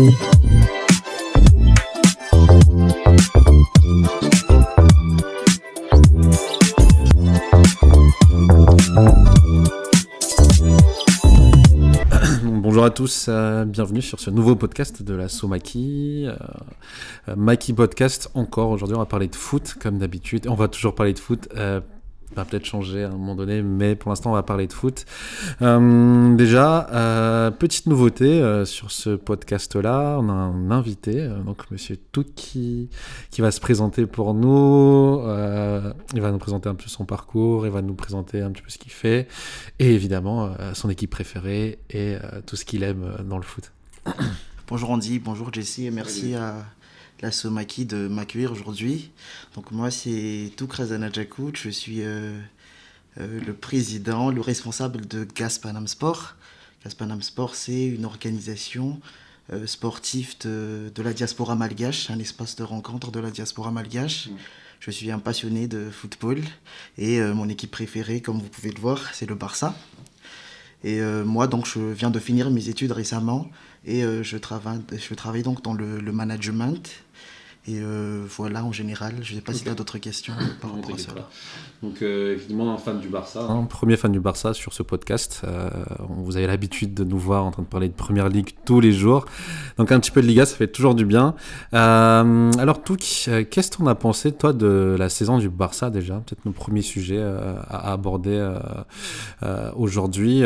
Bonjour à tous, bienvenue sur ce nouveau podcast de l'Asso Maki. Maki Podcast, encore aujourd'hui on va parler de foot comme d'habitude. On va toujours parler de foot, on va peut-être changer à un moment donné, mais pour l'instant on va parler de foot. Petite nouveauté sur ce podcast-là, on a un invité, donc Monsieur Tout qui va se présenter pour nous. Il va nous présenter un peu son parcours, il va nous présenter un petit peu ce qu'il fait, et évidemment son équipe préférée et tout ce qu'il aime dans le foot. Bonjour Andy, bonjour Jessie, et merci à l'Asso Maki de m'accueillir aujourd'hui. Donc moi c'est Touk Razanadjakout, je suis le président, le responsable de Gaspanam Sport. Gaspanam Sport, c'est une organisation sportive de la diaspora malgache, un espace de rencontre de la diaspora malgache. Je suis un passionné de football et mon équipe préférée, comme vous pouvez le voir, c'est le Barça. Et moi, donc, je viens de finir mes études récemment et je travaille donc dans le management. Et voilà, en général, je ne sais pas si tu as d'autres questions par rapport à cela. Donc, évidemment, un fan du Barça. Premier fan du Barça sur ce podcast. Vous avez l'habitude de nous voir en train de parler de Première Ligue tous les jours. Donc, un petit peu de Liga, ça fait toujours du bien. Alors, Touk, qu'est-ce que tu en as pensé, toi, de la saison du Barça, déjà ? Peut-être nos premiers sujets à aborder aujourd'hui.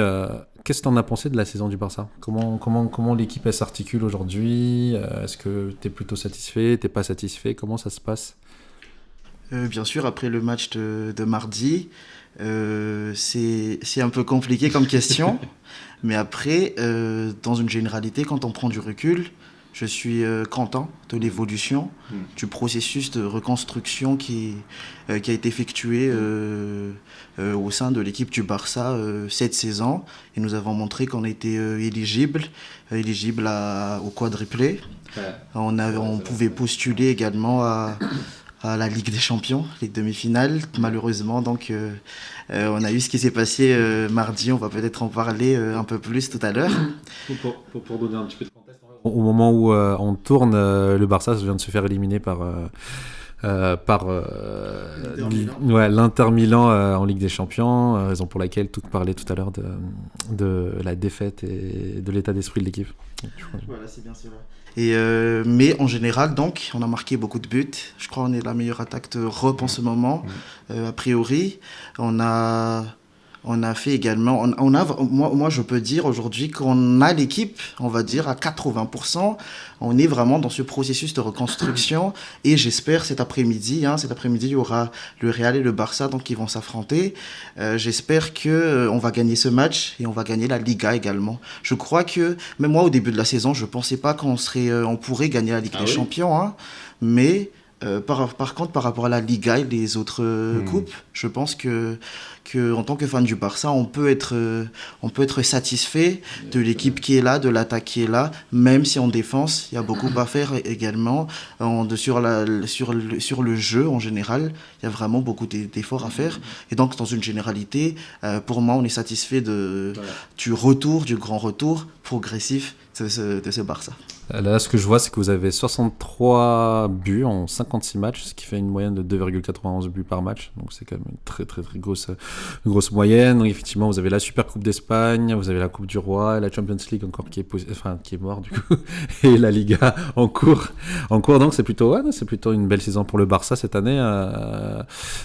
Qu'est-ce que tu en as pensé de la saison du Barça ? Comment l'équipe elle s'articule aujourd'hui ? Est-ce que tu es plutôt satisfait ? Tu n'es pas satisfait ? Comment ça se passe ? Bien sûr, après le match de mardi, c'est un peu compliqué comme question. Mais après, dans une généralité, quand on prend du recul, je suis content de l'évolution, du processus de reconstruction qui a été effectué au sein de l'équipe du Barça cette saison. Et nous avons montré qu'on était éligible au quadruplé. On pouvait postuler également à la Ligue des Champions, les demi-finales. Malheureusement, donc, on a eu ce qui s'est passé mardi. On va peut-être en parler un peu plus tout à l'heure. Pour donner un petit peu de contexte, au moment où on tourne, le Barça vient de se faire éliminer par l'Inter Milan en Ligue des Champions, raison pour laquelle Touk parlait tout à l'heure de la défaite et de l'état d'esprit de l'équipe. Voilà, c'est bien cela. Mais en général, donc, on a marqué beaucoup de buts. Je crois qu'on est la meilleure attaque d'Europe en ce moment, a priori. On a fait également... Moi, je peux dire aujourd'hui qu'on a l'équipe, on va dire, à 80%. On est vraiment dans ce processus de reconstruction. Et j'espère cet après-midi, il y aura le Real et le Barça donc, qui vont s'affronter. J'espère qu'on va gagner ce match et on va gagner la Liga également. Je crois que, même moi, au début de la saison, je ne pensais pas qu'on pourrait gagner la Ligue des Champions. Hein, mais... Par contre, par rapport à la Liga et les autres coupes, je pense que en tant que fan du Barça, on peut être satisfait de l'équipe qui est là, de l'attaque qui est là, même si en défense, il y a beaucoup à faire également. Sur le jeu, en général, il y a vraiment beaucoup d'efforts à faire. Et donc, dans une généralité, pour moi, on est satisfait du grand retour progressif de ce Barça. Là, ce que je vois, c'est que vous avez 63 buts en 56 matchs, ce qui fait une moyenne de 2,91 buts par match. Donc, c'est quand même une très, très, très grosse moyenne. Donc, effectivement, vous avez la Super Coupe d'Espagne, vous avez la Coupe du Roi, la Champions League encore qui est mort, du coup, et la Liga en cours. Donc, c'est plutôt une belle saison pour le Barça cette année.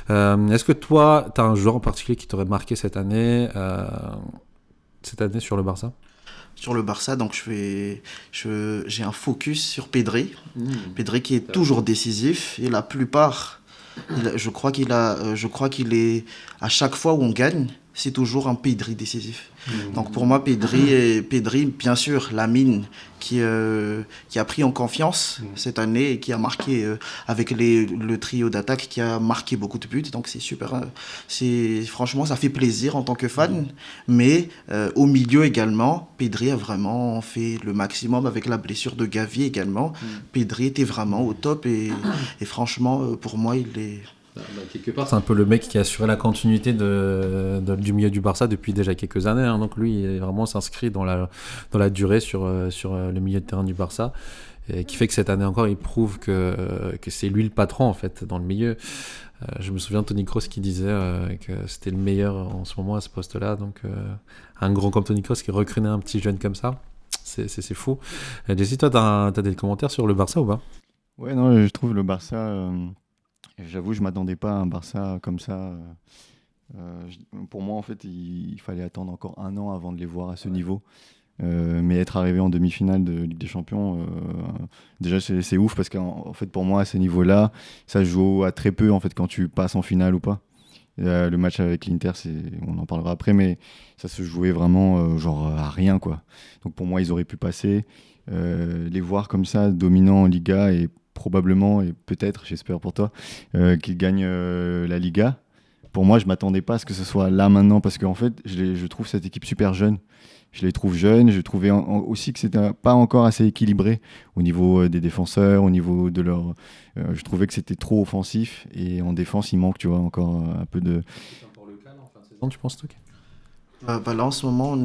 Est-ce que toi, tu as un joueur en particulier qui t'aurait marqué cette année sur le Barça ? Sur le Barça, donc j'ai un focus sur Pedri. Pedri qui est toujours décisif et la plupart, je crois qu'il est à chaque fois où on gagne, c'est toujours un Pedri décisif. Donc pour moi, Pedri, bien sûr, Lamine qui a pris en confiance cette année et qui a marqué avec le trio d'attaque qui a marqué beaucoup de buts. Donc c'est super. Franchement, ça fait plaisir en tant que fan. Mais au milieu également, Pedri a vraiment fait le maximum avec la blessure de Gavi également. Pedri était vraiment au top et franchement, pour moi, il est Quelque part, c'est un peu le mec qui a assuré la continuité du milieu du Barça depuis déjà quelques années. Hein. Donc lui, il vraiment s'inscrit dans la durée sur le milieu de terrain du Barça. Et qui fait que cette année encore, il prouve que c'est lui le patron en fait dans le milieu. Je me souviens de Toni Kroos qui disait que c'était le meilleur en ce moment à ce poste-là. Donc un grand comme Toni Kroos qui recrunait un petit jeune comme ça, c'est fou. Jesse, toi, t'as des commentaires sur le Barça ou pas? Ouais, non, je trouve le Barça... J'avoue, je m'attendais pas à un Barça comme ça. Pour moi, en fait, il fallait attendre encore 1 an avant de les voir à ce niveau. Mais être arrivé en demi-finale de Ligue des Champions, déjà c'est ouf parce qu'en fait pour moi à ce niveau-là, ça se joue à très peu en fait quand tu passes en finale ou pas. Le match avec l'Inter, on en parlera après, mais ça se jouait vraiment genre à rien quoi. Donc pour moi ils auraient pu passer, les voir comme ça dominants en Liga et probablement et peut-être, j'espère pour toi, qu'ils gagnent la Liga. Pour moi je m'attendais pas à ce que ce soit là maintenant parce qu'en fait je trouve cette équipe super jeune. Je les trouve jeunes, je trouvais aussi que c'était pas encore assez équilibré au niveau des défenseurs, au niveau de leur... je trouvais que c'était trop offensif et en défense, il manque, tu vois, encore un peu de... C'est encore le cas en fin de saison, tu penses, Touk? Là, en ce moment,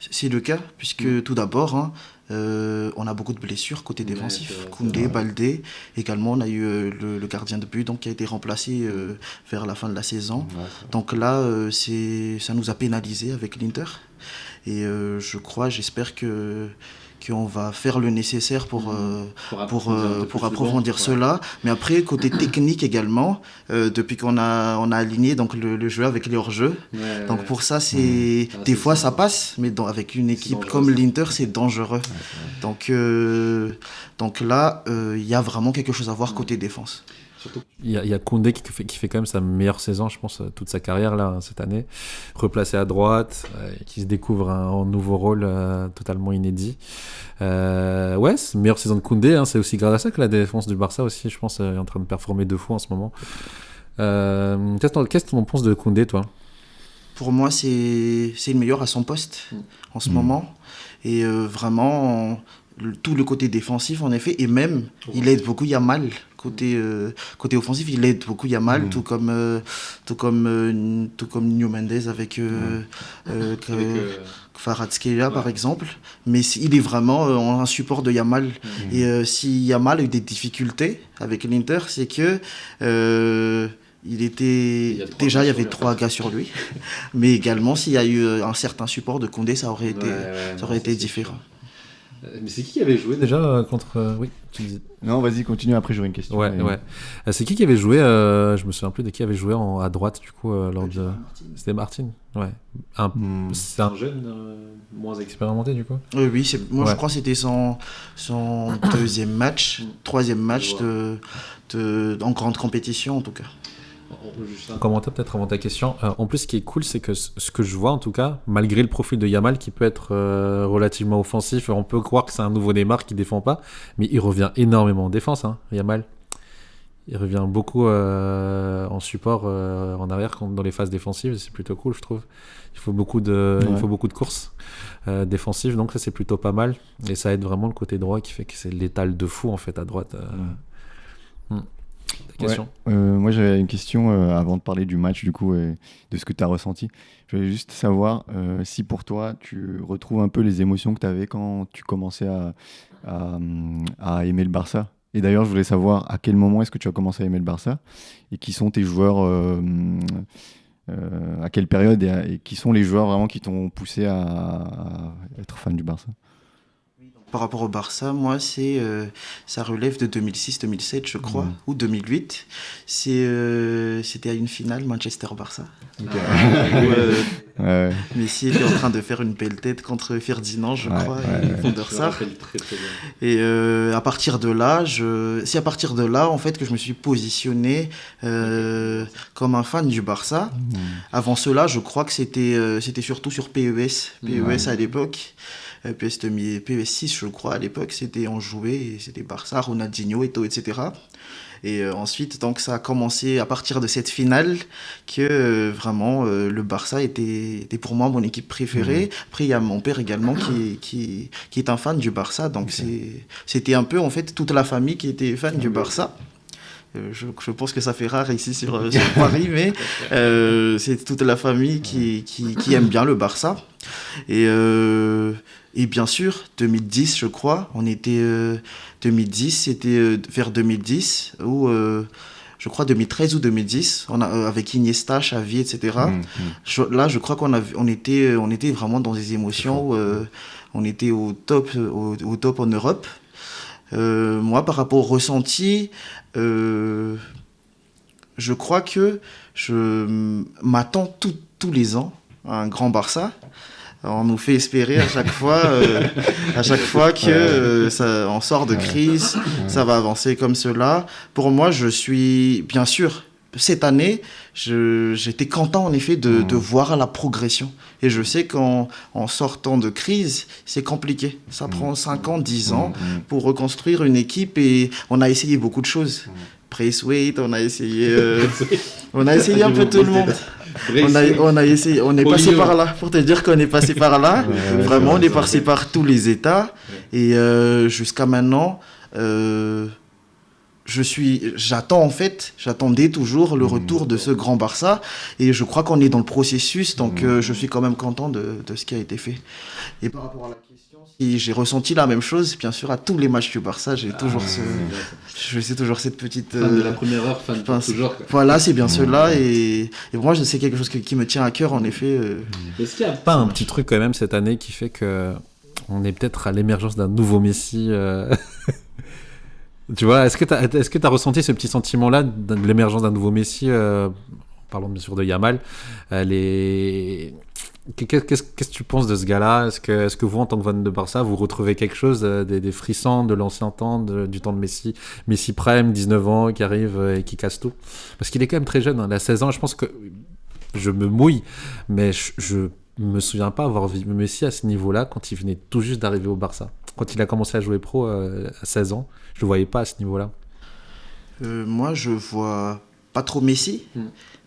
c'est le cas, puisque tout d'abord, hein, on a beaucoup de blessures côté défensif. Koundé, Baldé. Également, on a eu le gardien de but donc, qui a été remplacé vers la fin de la saison. Donc là, ça nous a pénalisé avec l'Inter. Et j'espère qu'on va faire le nécessaire pour approfondir cela. Mais après, côté technique également, depuis qu'on a aligné donc, le jeu avec les hors-jeux. Donc pour ça, des fois ça passe, mais avec une équipe comme l'Inter, c'est dangereux. Donc là, il y a vraiment quelque chose à voir côté défense. Il y a Koundé qui fait quand même sa meilleure saison, je pense, toute sa carrière là, cette année. Replacé à droite, qui se découvre un nouveau rôle totalement inédit. C'est une meilleure saison de Koundé. Hein, c'est aussi grâce à ça que la défense du Barça aussi, je pense, est en train de performer de fou en ce moment. Qu'est-ce que tu en penses de Koundé, toi? Pour moi, c'est le meilleur à son poste en ce moment. Et vraiment... tout le côté défensif en effet, et même il aide beaucoup Yamal côté offensif, il aide beaucoup Yamal, tout comme Nuno Mendes avec Kvaratskhelia par exemple, mais il est vraiment un support de Yamal. Et si Yamal a eu des difficultés avec l'Inter, c'est que il y avait 3 gars sur lui, mais également s'il y a eu un certain support de Koundé, ça aurait été différent. Mais c'est qui avait joué déjà contre... Oui, tu disais. Non, vas-y, continue, après j'aurai une question. Ouais. C'est qui avait joué je me souviens plus de qui avait joué à droite, du coup, lors de... C'était Martin, ouais. C'est un jeune moins expérimenté, du coup. Oui, je crois que c'était son deuxième match, troisième match en grande compétition, en tout cas. Juste un commentaire peut-être avant ta question. En plus, ce qui est cool, c'est que ce que je vois en tout cas, malgré le profil de Yamal qui peut être relativement offensif, on peut croire que c'est un nouveau Neymar qui défend pas, mais il revient énormément en défense, hein, Yamal. Il revient beaucoup en support en arrière dans les phases défensives, c'est plutôt cool, je trouve. Il faut beaucoup de courses défensives, donc ça c'est plutôt pas mal, et ça aide vraiment le côté droit qui fait que c'est létal de fou en fait à droite. Question. Moi j'avais une question avant de parler du match du coup et de ce que tu as ressenti. Je voulais juste savoir si pour toi tu retrouves un peu les émotions que tu avais quand tu commençais à aimer le Barça. Et d'ailleurs je voulais savoir à quel moment est-ce que tu as commencé à aimer le Barça et qui sont tes joueurs, à quelle période et qui sont les joueurs vraiment qui t'ont poussé à être fan du Barça. Par rapport au Barça, moi, ça relève de 2006-2007, je crois, ou 2008. C'était à une finale Manchester-Barça. Okay. Messi était en train de faire une belle tête contre Ferdinand, je crois, et Van der Sar. Et à partir de là, c'est à partir de là, en fait, que je me suis positionné comme un fan du Barça. Avant cela, je crois que c'était surtout sur PES. PES à l'époque. PS6 je crois à l'époque, on jouait et c'était Barça, Ronaldinho, Eto'o, etc. Et ensuite donc ça a commencé à partir de cette finale que vraiment le Barça était pour moi mon équipe préférée. Après il y a mon père également qui est un fan du Barça, donc c'était un peu en fait toute la famille qui était fan du Barça. Je pense que ça fait rare ici sur Paris, mais c'est toute la famille qui aime bien le Barça. Et bien sûr, 2010, je crois, 2010, c'était vers 2010, ou je crois 2013 ou 2010, avec Iniesta, Xavi, etc. Là, je crois on était vraiment dans des émotions où on était au top en Europe. Moi, par rapport au ressenti, je crois que je m'attends tous les ans à un grand Barça. On nous fait espérer à chaque fois que on sort de crise, ça va avancer comme cela. Pour moi, je suis, bien sûr, cette année, j'étais content en effet de voir la progression. Et je sais qu'en sortant de crise, c'est compliqué. Ça prend 5 ans, 10 ans pour reconstruire une équipe et on a essayé beaucoup de choses. Braithwaite, on a essayé un peu tout le monde. On a essayé, on est passé par là, pour te dire qu'on est passé par là. Vraiment, on est passé par tous les états. Et jusqu'à maintenant, j'attendais toujours le retour de ce grand Barça. Et je crois qu'on est dans le processus, donc je suis quand même content de ce qui a été fait. Et par rapport à la question, si j'ai ressenti la même chose, bien sûr, à tous les matchs du Barça, j'ai toujours cette petite... Fan de la première heure, fan toujours. Voilà, c'est bien cela. Et moi, c'est quelque chose qui me tient à cœur, en effet. Est-ce qu'il n'y a pas un petit truc quand même cette année qui fait qu'on est peut-être à l'émergence d'un nouveau Messi Tu vois, est-ce que tu as ressenti ce petit sentiment-là de l'émergence d'un nouveau Messi parlons bien sûr de Yamal. Qu'est-ce que tu penses de ce gars-là ? Est-ce que vous, en tant que fan de Barça, vous retrouvez quelque chose des frissons de l'ancien temps, du temps de Messi Prime, 19 ans, qui arrive et qui casse tout ? Parce qu'il est quand même très jeune, hein, il a 16 ans. Je pense que je me mouille, mais je me souviens pas avoir vu Messi à ce niveau-là quand il venait tout juste d'arriver au Barça. Quand il a commencé à jouer pro à 16 ans, je le voyais pas à ce niveau-là. Moi, je vois pas trop Messi.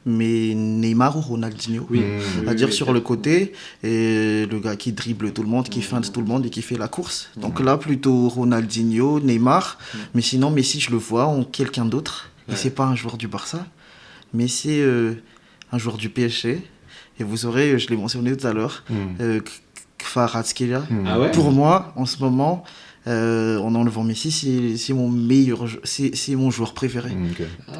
Mais Neymar ou Ronaldinho, c'est-à-dire sur le côté, et le gars qui dribble tout le monde, qui feinte tout le monde et qui fait la course. Donc là, plutôt Ronaldinho, Neymar, mais sinon Messi, je le vois en quelqu'un d'autre. Et c'est pas un joueur du Barça, mais c'est un joueur du PSG. Et vous aurez, je l'ai mentionné tout à l'heure, Kvaratskhelia. Pour moi, en ce moment, en enlevant Messi, c'est mon joueur préféré.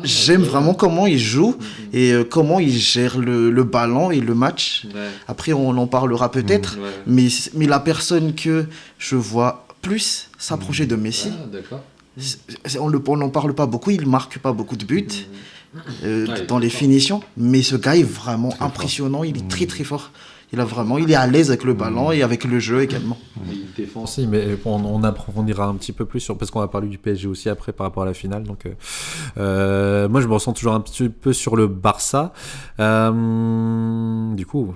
J'aime vraiment comment il joue et comment il gère le ballon et le match. Après, on en parlera peut-être, mais la personne que je vois plus s'approcher de Messi, on n'en parle pas beaucoup, il ne marque pas beaucoup de buts dans les finitions, mais ce gars est vraiment impressionnant, il est très très fort. Il est à l'aise avec le ballon et avec le jeu également. Il défend aussi, mais on approfondira un petit peu plus parce qu'on va parler du PSG aussi après par rapport à la finale. Donc, moi, je me ressens toujours un petit peu sur le Barça. Du coup,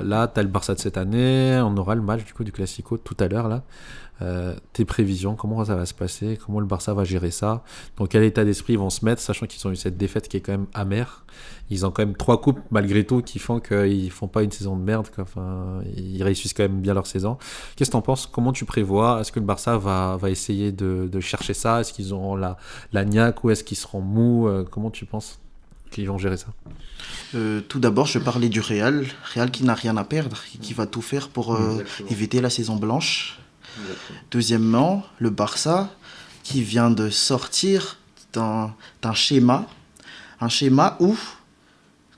là, tu as le Barça de cette année. On aura le match du Classico tout à l'heure. Là. Tes prévisions, comment ça va se passer, comment le Barça va gérer ça, dans quel état d'esprit ils vont se mettre, sachant qu'ils ont eu cette défaite qui est quand même amère. Ils ont quand même 3 coupes malgré tout qui font qu'ils font pas une saison de merde, quoi. Enfin, ils réussissent quand même bien leur saison. Qu'est-ce que t'en penses ? Comment tu prévois ? Est-ce que le Barça va essayer de chercher ça ? Est-ce qu'ils auront la niaque ou est-ce qu'ils seront mous ? Comment tu penses qu'ils vont gérer ça ? Tout d'abord, je parlais du Real qui n'a rien à perdre, qui va tout faire pour éviter la saison blanche. Deuxièmement, le Barça qui vient de sortir d'un schéma, un schéma où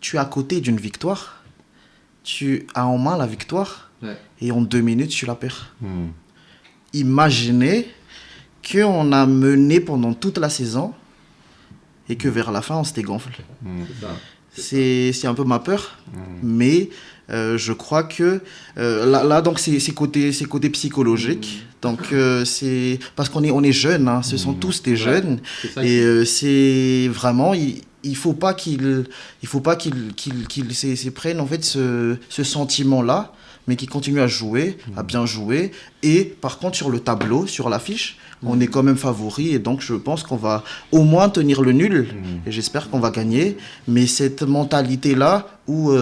tu es à côté d'une victoire, tu as en main la victoire et en 2 minutes tu la perds. Imaginez qu'on a mené pendant toute la saison et que vers la fin on se dégonfle. C'est un peu ma peur, mais je crois que là donc c'est côté psychologique. Donc c'est parce qu'on est jeunes, hein, ce sont tous des jeunes et c'est vraiment il faut pas qu'ils prennent en fait ce sentiment là, mais qu'ils continuent à jouer, à bien jouer. Et par contre sur le tableau, sur l'affiche, on est quand même favori et donc je pense qu'on va au moins tenir le nul et j'espère qu'on va gagner. Mais cette mentalité-là où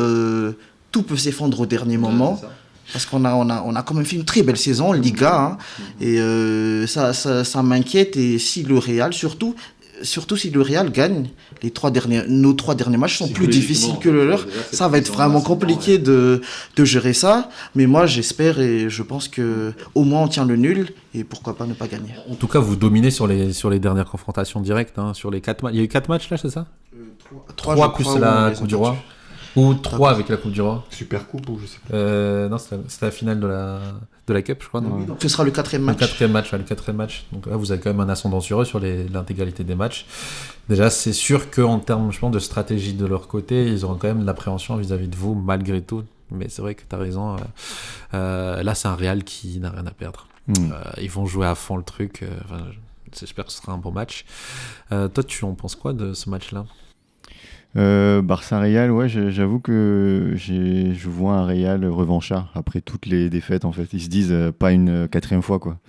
tout peut s'effondrer au dernier moment, parce qu'on a quand même fait une très belle saison en Liga, hein, et ça m'inquiète. Et si le Real, surtout, surtout si le Real gagne, nos 3 derniers matchs sont plus difficiles que le leur. Ça va être vraiment compliqué de gérer ça. Mais moi, j'espère et je pense qu'au moins on tient le nul et pourquoi pas ne pas gagner. En tout cas, vous dominez sur les dernières confrontations directes, sur les 4 matchs. Il y a eu 4 matchs là, c'est ça 3 plus la Coupe du Roi. Ou 3 avec la Coupe du Roi. Super Coupe ou je sais pas. Non, c'était la finale de la Cup, je crois. Non, donc ce sera le 4e match. Le 4e match. Donc là, vous avez quand même un ascendant sur eux sur l'intégralité des matchs. Déjà, c'est sûr qu'en termes, je pense, de stratégie de leur côté, ils auront quand même de l'appréhension vis-à-vis de vous, malgré tout. Mais c'est vrai que tu as raison. Là, c'est un Real qui n'a rien à perdre. Ils vont jouer à fond le truc. J'espère que ce sera un bon match. Toi, tu en penses quoi de ce match-là ? Barça-Real, ouais, j'avoue que je vois un Real revanchard après toutes les défaites en fait. Ils se disent pas une 4e fois quoi.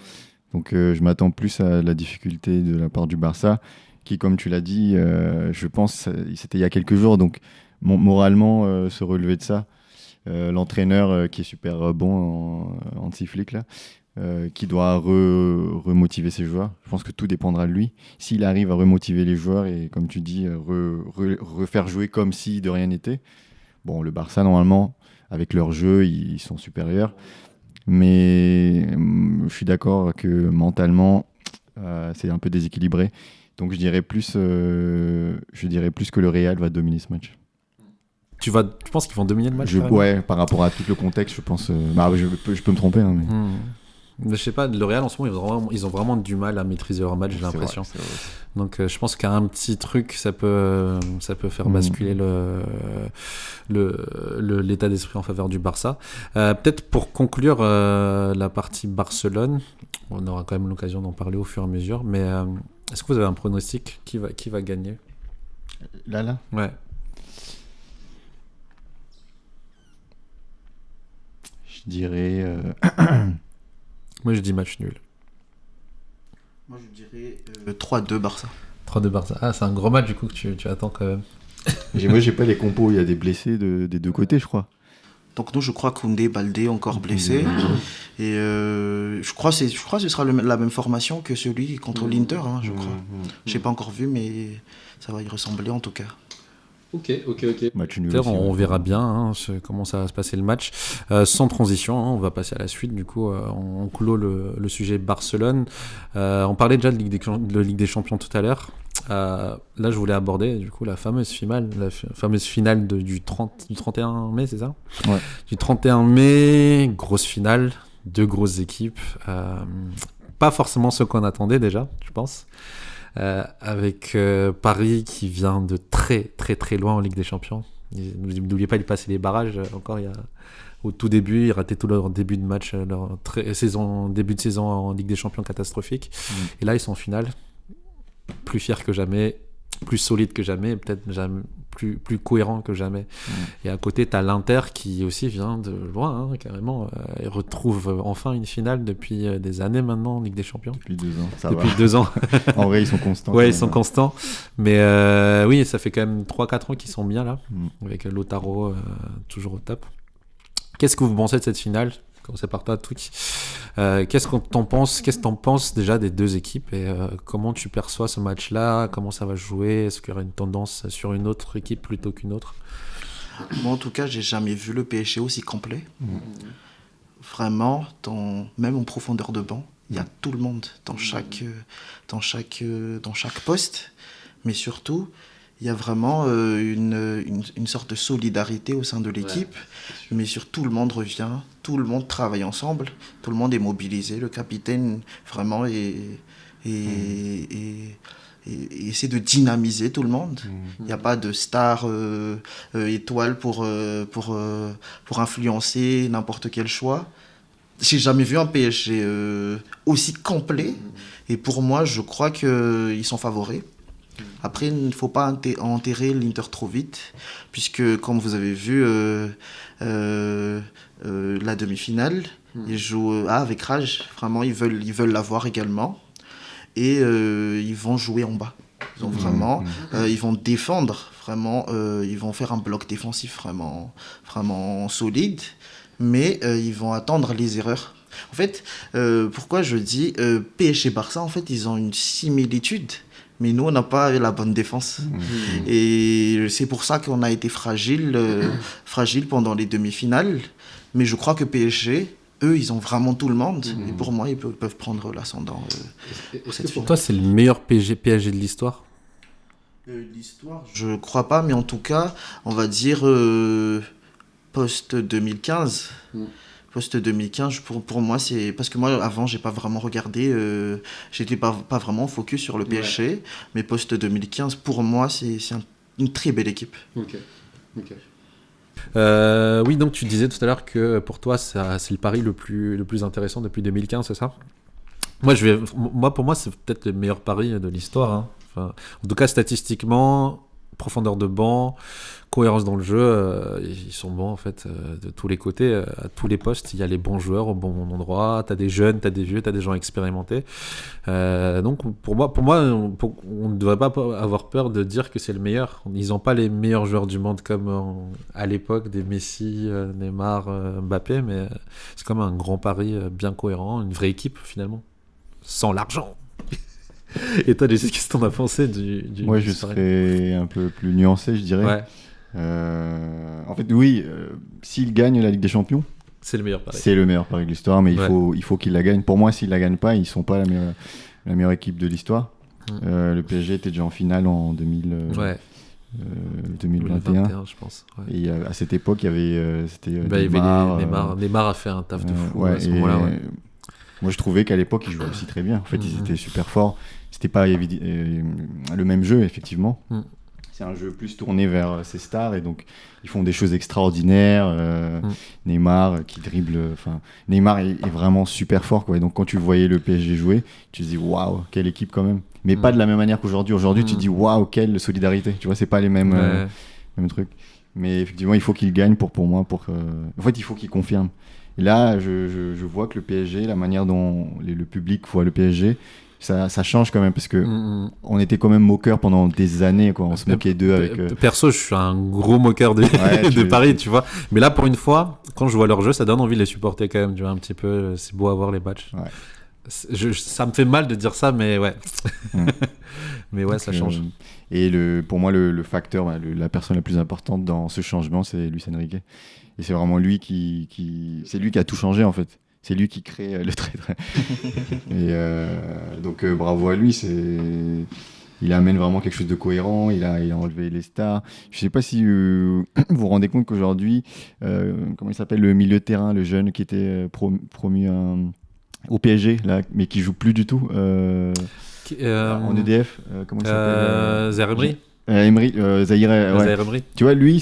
Donc je m'attends plus à la difficulté de la part du Barça qui, comme tu l'as dit, je pense c'était il y a quelques jours, donc moralement se relever de ça. L'entraîneur qui est super bon en Flick là. Qui doit remotiver ses joueurs. Je pense que tout dépendra de lui. S'il arrive à remotiver les joueurs et, comme tu dis, refaire jouer comme si de rien n'était. Bon, le Barça, normalement, avec leur jeu, ils sont supérieurs. Mais je suis d'accord que mentalement, c'est un peu déséquilibré. Donc je dirais plus que le Real va dominer ce match. Tu penses qu'ils vont dominer le match Ouais, par rapport à tout le contexte, je pense. Je peux me tromper. Hein, mais... Je sais pas, le Real en ce moment, ils ont vraiment du mal à maîtriser leur match, j'ai l'impression. C'est vrai. Donc je pense qu'un petit truc, ça peut faire basculer l'état d'esprit en faveur du Barça. Peut-être pour conclure la partie Barcelone, on aura quand même l'occasion d'en parler au fur et à mesure, mais est-ce que vous avez un pronostic qui va gagner ? Là Ouais. Je dirais... Moi, je dis match nul. Moi, je dirais 3-2 Barça. 3-2 Barça. Ah, c'est un gros match, du coup, que tu attends quand même. Moi, j'ai pas les compos. Il y a des blessés des deux côtés, je crois. Donc, nous, je crois Koundé, Baldé, encore blessés. Et je crois que ce sera la même formation que celui contre l'Inter, je crois. Je n'ai pas encore vu, mais ça va y ressembler en tout cas. Ok. Match nul aussi, on verra bien comment ça va se passer le match. Sans transition, on va passer à la suite. Du coup, on clôt le sujet Barcelone. On parlait déjà de Ligue des Champions tout à l'heure. Là, je voulais aborder du coup la fameuse finale du 31 mai, c'est ça ? Ouais. Du 31 mai, grosse finale, 2 grosses équipes. Pas forcément ce qu'on attendait déjà, je pense. Avec Paris qui vient de très très très loin en Ligue des Champions. N'oubliez pas, ils passaient les barrages encore au tout début, ils rataient tout leur début de match, leur début de saison en Ligue des Champions catastrophique. Et là ils sont en finale, plus fiers que jamais, plus solides que jamais, peut-être jamais plus cohérent que jamais. Et à côté, tu as l'Inter qui aussi vient de loin, carrément, et retrouve enfin une finale depuis des années maintenant en Ligue des Champions. Depuis 2 ans, ça Depuis va. 2 ans. En vrai, ils sont constants. Ouais, ils sont constants. Mais oui, ça fait quand même 3-4 ans qu'ils sont bien là, avec Lautaro toujours au top. Qu'est-ce que vous pensez de cette finale ? Commencez par toi, Twitch. Qu'est-ce que t'en penses déjà des deux équipes et comment tu perçois ce match-là ? Comment ça va jouer ? Est-ce qu'il y aura une tendance sur une autre équipe plutôt qu'une autre ? Moi, en tout cas, j'ai jamais vu le PSG aussi complet. Vraiment, même en profondeur de banc, il y a tout le monde dans chaque poste. Mais surtout, il y a vraiment une sorte de solidarité au sein de l'équipe, mais sur tout le monde revient, tout le monde travaille ensemble, tout le monde est mobilisé, le capitaine vraiment essaie de dynamiser tout le monde. Il n'y a pas de star étoile pour influencer n'importe quel choix. J'ai jamais vu un PSG aussi complet, et pour moi, je crois qu'ils sont favoris. Après, il ne faut pas enterrer l'Inter trop vite, puisque, comme vous avez vu, la demi-finale, ils jouent avec rage. Vraiment, ils veulent l'avoir également. Et ils vont jouer en bas. Ils vont défendre, vraiment. Ils vont faire un bloc défensif vraiment, vraiment solide, mais ils vont attendre les erreurs. En fait, pourquoi je dis PSG-Barça, en fait, ils ont une similitude, Mais nous, on n'a pas la bonne défense. Et c'est pour ça qu'on a été fragile pendant les demi-finales. Mais je crois que PSG, eux, ils ont vraiment tout le monde. Et pour moi, ils peuvent prendre l'ascendant. Est-ce que pour toi, c'est le meilleur PSG de l'histoire ? L'histoire, je crois pas, mais en tout cas, on va dire post-2015. Post-2015, pour moi, c'est... Parce que moi, avant, j'ai pas vraiment regardé, j'étais pas vraiment focus sur le PSG, mais post-2015, pour moi, c'est une très belle équipe. Ok. Oui, donc tu disais tout à l'heure que pour toi, c'est le pari le plus intéressant depuis 2015, c'est ça ? Pour moi, c'est peut-être le meilleur pari de l'histoire. Hein. Enfin, en tout cas, statistiquement, profondeur de banc, cohérence dans le jeu, ils sont bons en fait de tous les côtés, à tous les postes. Il y a les bons joueurs au bon endroit. T'as des jeunes, t'as des vieux, t'as des gens expérimentés. Donc pour moi, on ne devrait pas avoir peur de dire que c'est le meilleur. Ils n'ont pas les meilleurs joueurs du monde comme à l'époque des Messi, Neymar, Mbappé, mais c'est comme un grand pari bien cohérent, une vraie équipe finalement, sans l'argent. Et toi, Jesse, qu'est-ce que t'en as pensé du Moi, je serais un peu plus nuancé, je dirais. Ouais. En fait, oui, s'il gagne la Ligue des Champions, c'est le meilleur pari. C'est le meilleur pari de l'histoire, mais il faut qu'il la gagne. Pour moi, s'il la gagne pas, ils sont pas la meilleure équipe de l'histoire. Le PSG était déjà en finale en 2021. 2021, je pense. Ouais. Et à cette époque, il y avait Neymar a fait un taf de fou à ce moment-là. Ouais. Moi, je trouvais qu'à l'époque, ils jouaient aussi très bien. En fait, ils étaient super forts. C'était pas le même jeu, effectivement. C'est un jeu plus tourné vers ces stars et donc ils font des choses extraordinaires. Neymar qui dribble. Neymar est vraiment super fort, quoi. Et donc quand tu voyais le PSG jouer, tu te dis waouh, quelle équipe quand même. Mais pas de la même manière qu'aujourd'hui. Aujourd'hui, tu te dis waouh, quelle solidarité. Tu vois, c'est pas les mêmes trucs. Mais effectivement, il faut qu'il gagne pour moi. En fait, il faut qu'il confirme. Et là, je vois que le PSG, la manière dont le public voit le PSG, ça change quand même parce que on était quand même moqueurs pendant des années, quoi. On se moquait d'eux avec. Perso, je suis un gros moqueur de Paris, tu vois. Mais là, pour une fois, quand je vois leur jeu, ça donne envie de les supporter quand même. Tu vois, un petit peu, c'est beau à voir les matchs. Ouais. Ça me fait mal de dire ça, mais ouais. Mais ouais, donc, ça change. Et pour moi, le facteur, la personne la plus importante dans ce changement, c'est Luis Enrique. Et c'est vraiment lui c'est lui qui a tout changé en fait. C'est lui qui crée le trait. Et donc bravo à lui. Il amène vraiment quelque chose de cohérent. Il a enlevé les stars. Je sais pas si vous vous rendez compte qu'aujourd'hui, comment il s'appelle, le milieu de terrain, le jeune qui était promu au PSG là, mais qui joue plus du tout en EDF. Comment il s'appelle Zeremri. Zahir Emery. Tu vois, lui,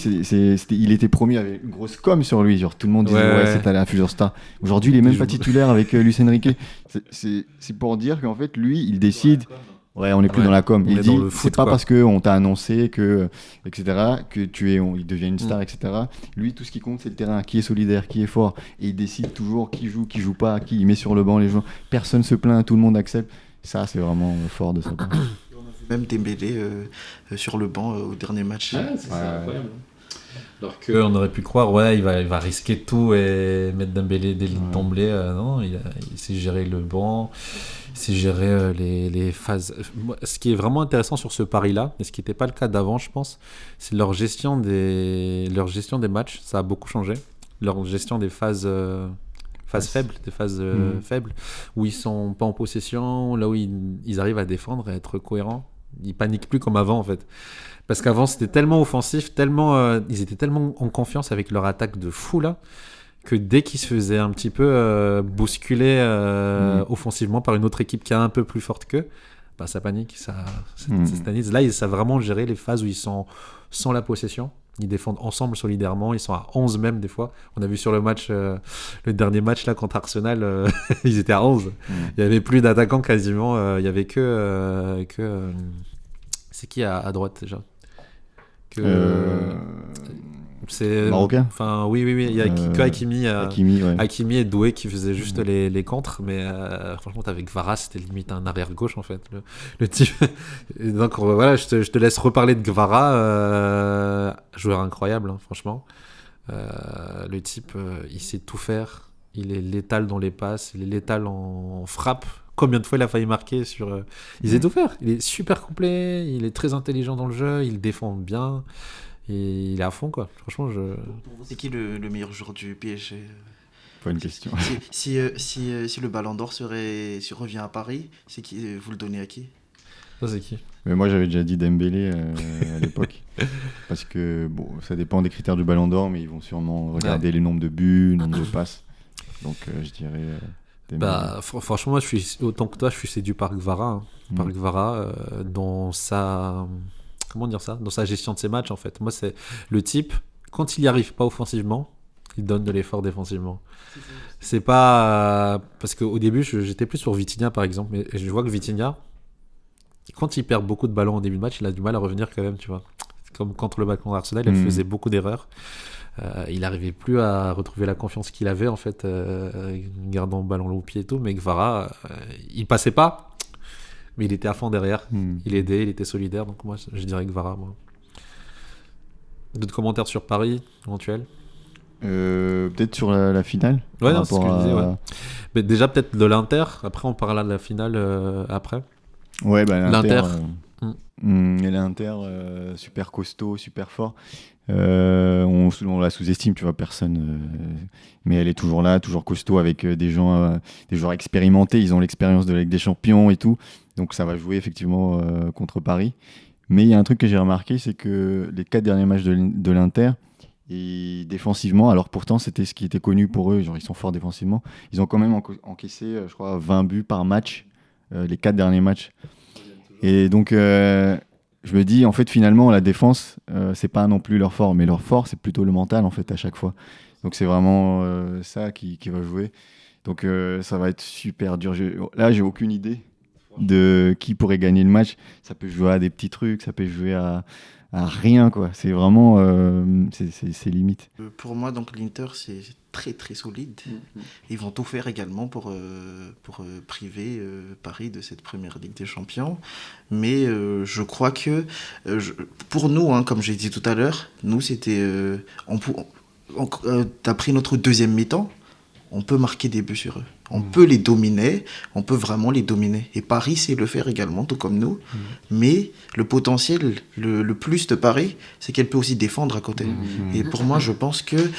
il était promu avec une grosse com sur lui. Genre, tout le monde disait c'est à la Future Star. Aujourd'hui, il est même pas titulaire avec Luis Enrique. C'est pour dire qu'en fait, lui, il décide. Ouais, on n'est plus dans la com. Il dit c'est pas parce qu'on t'a annoncé que, etc., que il devient une star, etc. Lui, tout ce qui compte, c'est le terrain. Qui est solidaire, qui est fort. Et il décide toujours qui joue pas, qui il met sur le banc les joueurs. Personne se plaint, tout le monde accepte. Ça, c'est vraiment fort de sa part. Même Dembélé sur le banc au dernier match. C'est incroyable. Alors qu'on aurait pu croire, il va risquer tout et mettre Dembélé des lignes tombées. Non, il sait gérer le banc, il sait gérer les phases. Ce qui est vraiment intéressant sur ce pari-là, et ce qui n'était pas le cas d'avant, je pense, c'est leur gestion des matchs. Ça a beaucoup changé. Leur gestion des phases faibles, faibles, où ils sont pas en possession, là où ils arrivent à défendre et à être cohérents. Ils paniquent plus comme avant en fait, parce qu'avant c'était tellement offensif, ils étaient tellement en confiance avec leur attaque de fou là, que dès qu'ils se faisaient un petit peu bousculer offensivement par une autre équipe qui est un peu plus forte qu'eux, ça panique, ça stanise. Là ils savent vraiment gérer les phases où ils sont sans la possession. Ils défendent ensemble solidairement, ils sont à 11 même des fois. On a vu sur le dernier match là contre Arsenal, ils étaient à 11. Il y avait plus d'attaquants quasiment, il y avait que c'est qui à droite déjà c'est Marocain. Enfin oui, il y a que Hakimi et Doué qui faisaient juste les contres, mais franchement avec Gvara c'était limite un arrière gauche en fait le type. Et donc voilà, je te laisse reparler de Gvara, joueur incroyable franchement. Le type il sait tout faire, il est létal dans les passes, il est létal en frappe combien de fois il a failli marquer sur. Il sait tout faire. Il est super complet. Il est très intelligent dans le jeu. Il défend bien. Et il est à fond, quoi. Franchement, Pour vous, c'est qui le meilleur joueur du PSG? Pas une question. Si le Ballon d'Or revient à Paris, c'est qui, vous le donnez à qui? Ça, c'est qui? Mais moi, j'avais déjà dit Dembélé à l'époque. Parce que, bon, ça dépend des critères du Ballon d'Or, mais ils vont sûrement regarder les nombres de buts, le nombre de passes. Donc, je dirais Dembélé. Franchement, moi, autant que toi, je suis séduit par Kvara. Hein. Par Kvara, dans sa... Comment dire ça? Dans sa gestion de ses matchs, en fait. Moi, c'est le type, quand il n'y arrive pas offensivement, il donne de l'effort défensivement. C'est pas... Parce qu'au début, j'étais plus sur Vitinha, par exemple. Mais je vois que Vitinha, quand il perd beaucoup de ballons au début de match, il a du mal à revenir quand même, tu vois. Comme contre le Arsenal, il faisait beaucoup d'erreurs. Il n'arrivait plus à retrouver la confiance qu'il avait, en fait, gardant le ballon au pied et tout. Mais Kvara, il passait pas, mais il était à fond derrière. Il aidait, il était solidaire. Donc moi, je dirais Kvara, moi. D'autres commentaires sur Paris, éventuels? Peut-être sur la finale. Ouais, non, c'est ce que je disais, ouais. Mais déjà, peut-être de l'Inter. Après, on parlera de la finale après. Ouais, bah, l'Inter. Et l'Inter, super costaud, super fort. On la sous-estime, tu vois, personne. Mais elle est toujours là, toujours costaud, avec des joueurs expérimentés. Ils ont l'expérience de la Ligue des Champions et tout. Donc ça va jouer effectivement contre Paris. Mais il y a un truc que j'ai remarqué, c'est que les 4 derniers matchs de l'Inter, et défensivement, alors pourtant c'était ce qui était connu pour eux, genre ils sont forts défensivement, ils ont quand même encaissé, je crois, 20 buts par match, les 4 derniers matchs. Et donc je me dis, en fait, finalement, la défense, c'est pas non plus leur fort, mais leur fort, c'est plutôt le mental, en fait, à chaque fois. Donc c'est vraiment ça qui va jouer. Donc ça va être super dur. Là, j'ai aucune idée de qui pourrait gagner le match. Ça peut jouer à des petits trucs, ça peut jouer à rien, quoi. C'est vraiment c'est limite. Pour moi, donc l'Inter, c'est très très solide. Ils vont tout faire également pour priver Paris de cette première Ligue des Champions. Mais je crois que pour nous, hein, comme j'ai dit tout à l'heure, nous c'était t'as pris notre deuxième mi-temps. On peut marquer des buts sur eux. On peut les dominer, on peut vraiment les dominer. Et Paris sait le faire également, tout comme nous. Mais le potentiel, le plus de Paris, c'est qu'elle peut aussi défendre à côté. Et pour moi, je pense que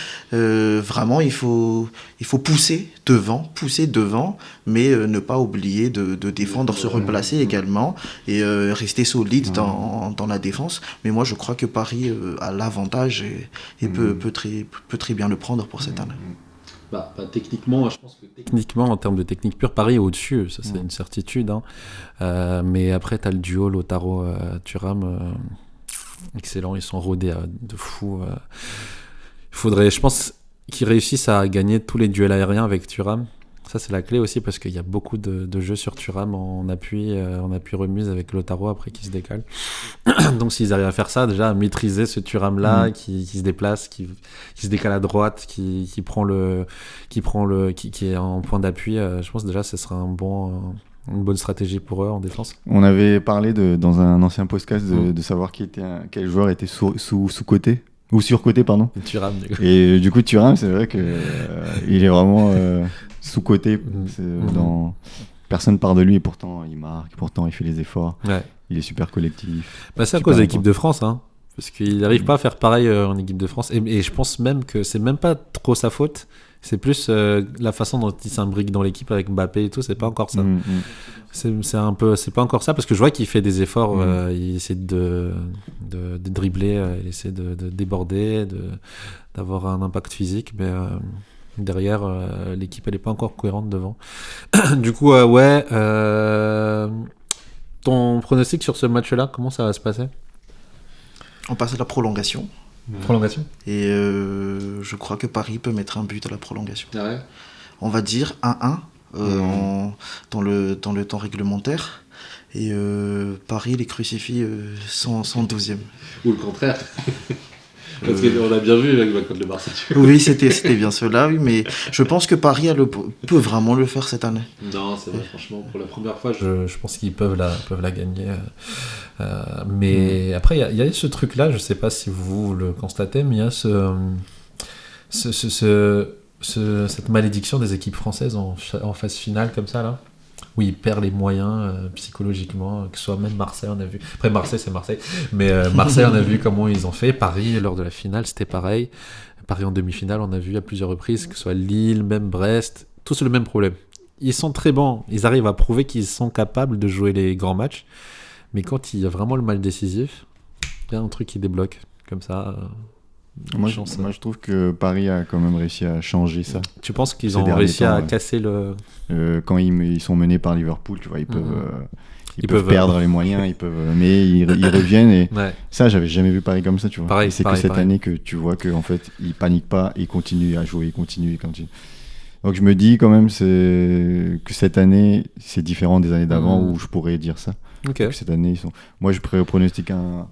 vraiment, il faut pousser devant, mais ne pas oublier de défendre, se replacer également et rester solide dans la défense. Mais moi, je crois que Paris a l'avantage et peut très bien le prendre pour cette année. Techniquement, je pense que techniquement, en termes de technique pure, Paris est au-dessus, ça c'est une certitude. Hein. Mais après, tu as le duo Lautaro-Thuram, excellent, ils sont rodés de fou. Il faudrait, je pense, qu'ils réussissent à gagner tous les duels aériens avec Thuram. Ça, c'est la clé aussi parce qu'il y a beaucoup de jeux sur Thuram en appui remise avec Lautaro après qui se décale. Donc, s'ils arrivent à faire ça, déjà à maîtriser ce Thuram-là qui se déplace, qui se décale à droite, qui est en point d'appui, je pense déjà ce sera une bonne stratégie pour eux en défense. On avait parlé dans un ancien podcast de savoir quel joueur était sous-côté. Ou surcoté, pardon. Thuram, du coup. Et du coup, Thuram, c'est vrai qu'il est vraiment sous-côté. Personne part de lui et pourtant il marque, pourtant il fait les efforts. Ouais. Il est super collectif. C'est à cause de l'équipe de France, hein. Parce qu'il n'arrive pas à faire pareil en équipe de France. Et je pense même que c'est même pas trop sa faute. C'est plus la façon dont il s'imbrique dans l'équipe avec Mbappé et tout. C'est pas encore ça. C'est pas encore ça parce que je vois qu'il fait des efforts. Il essaie de dribbler, il essaie de déborder, d'avoir un impact physique, mais derrière l'équipe elle est pas encore cohérente devant. Du coup, ton pronostic sur ce match-là, comment ça va se passer? On passe à la prolongation. Prolongation. Et je crois que Paris peut mettre un but à la prolongation. Ah ouais. On va dire 1-1 dans le temps réglementaire. Et Paris les crucifie 112e. Ou le contraire. Parce qu'on a bien vu avec contre le Barça. Oui, c'était bien cela, oui, mais je pense que Paris peut vraiment le faire cette année. Non, c'est vrai, franchement, pour la première fois, je pense qu'ils peuvent la gagner. Mais après, il y a ce truc-là, je ne sais pas si vous le constatez, mais il y a cette malédiction des équipes françaises en phase finale comme ça, là. où il perd les moyens psychologiquement, que ce soit même Marseille, on a vu. Après, Marseille, c'est Marseille. Mais Marseille, on a vu comment ils ont fait. Paris, lors de la finale, c'était pareil. Paris en demi-finale, on a vu à plusieurs reprises, que ce soit Lille, même Brest, tous le même problème. Ils sont très bons. Ils arrivent à prouver qu'ils sont capables de jouer les grands matchs. Mais quand il y a vraiment le mal décisif, il y a un truc qui débloque. Comme ça. Moi, je trouve que Paris a quand même réussi à changer ça. Tu penses qu'ils ont réussi à casser le... Quand ils sont menés par Liverpool, tu vois, ils peuvent perdre les moyens, mais ils reviennent. Et ça, j'avais jamais vu Paris comme ça, tu vois. Pareil, c'est que cette année que tu vois qu'en fait, ils paniquent pas, ils continuent à jouer, ils continuent. Donc je me dis quand même que cette année, c'est différent des années d'avant où je pourrais dire ça. Okay. Donc, cette année, moi, je pronostique un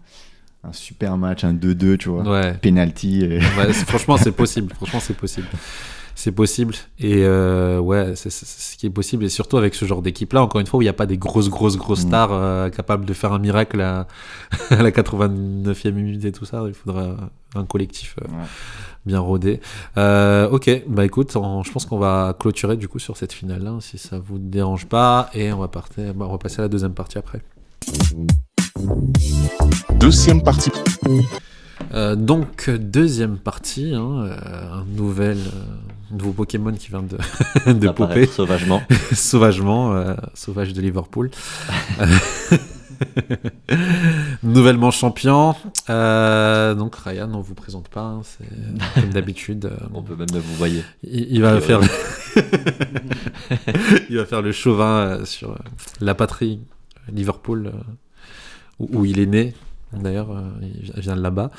super match, un 2-2, tu vois, penalty. Franchement, c'est possible. C'est possible. Et c'est ce qui est possible. Et surtout avec ce genre d'équipe-là, encore une fois, où il n'y a pas des grosses stars capables de faire un miracle à la 89e minute et tout ça. Il faudra un collectif bien rodé. Ok, bah écoute, je pense qu'on va clôturer du coup sur cette finale-là, si ça vous dérange pas. Et on va passer à la deuxième partie après. Deuxième partie. Donc, deuxième partie, un nouveau Pokémon qui vient de popper. Sauvagement. Sauvage de Liverpool. Nouvellement champion. Donc, Ryan, on vous présente pas, c'est comme d'habitude. On peut même vous voyez. Il va faire il va faire le chauvin sur la patrie Liverpool, où il est né. D'ailleurs, il vient de là-bas.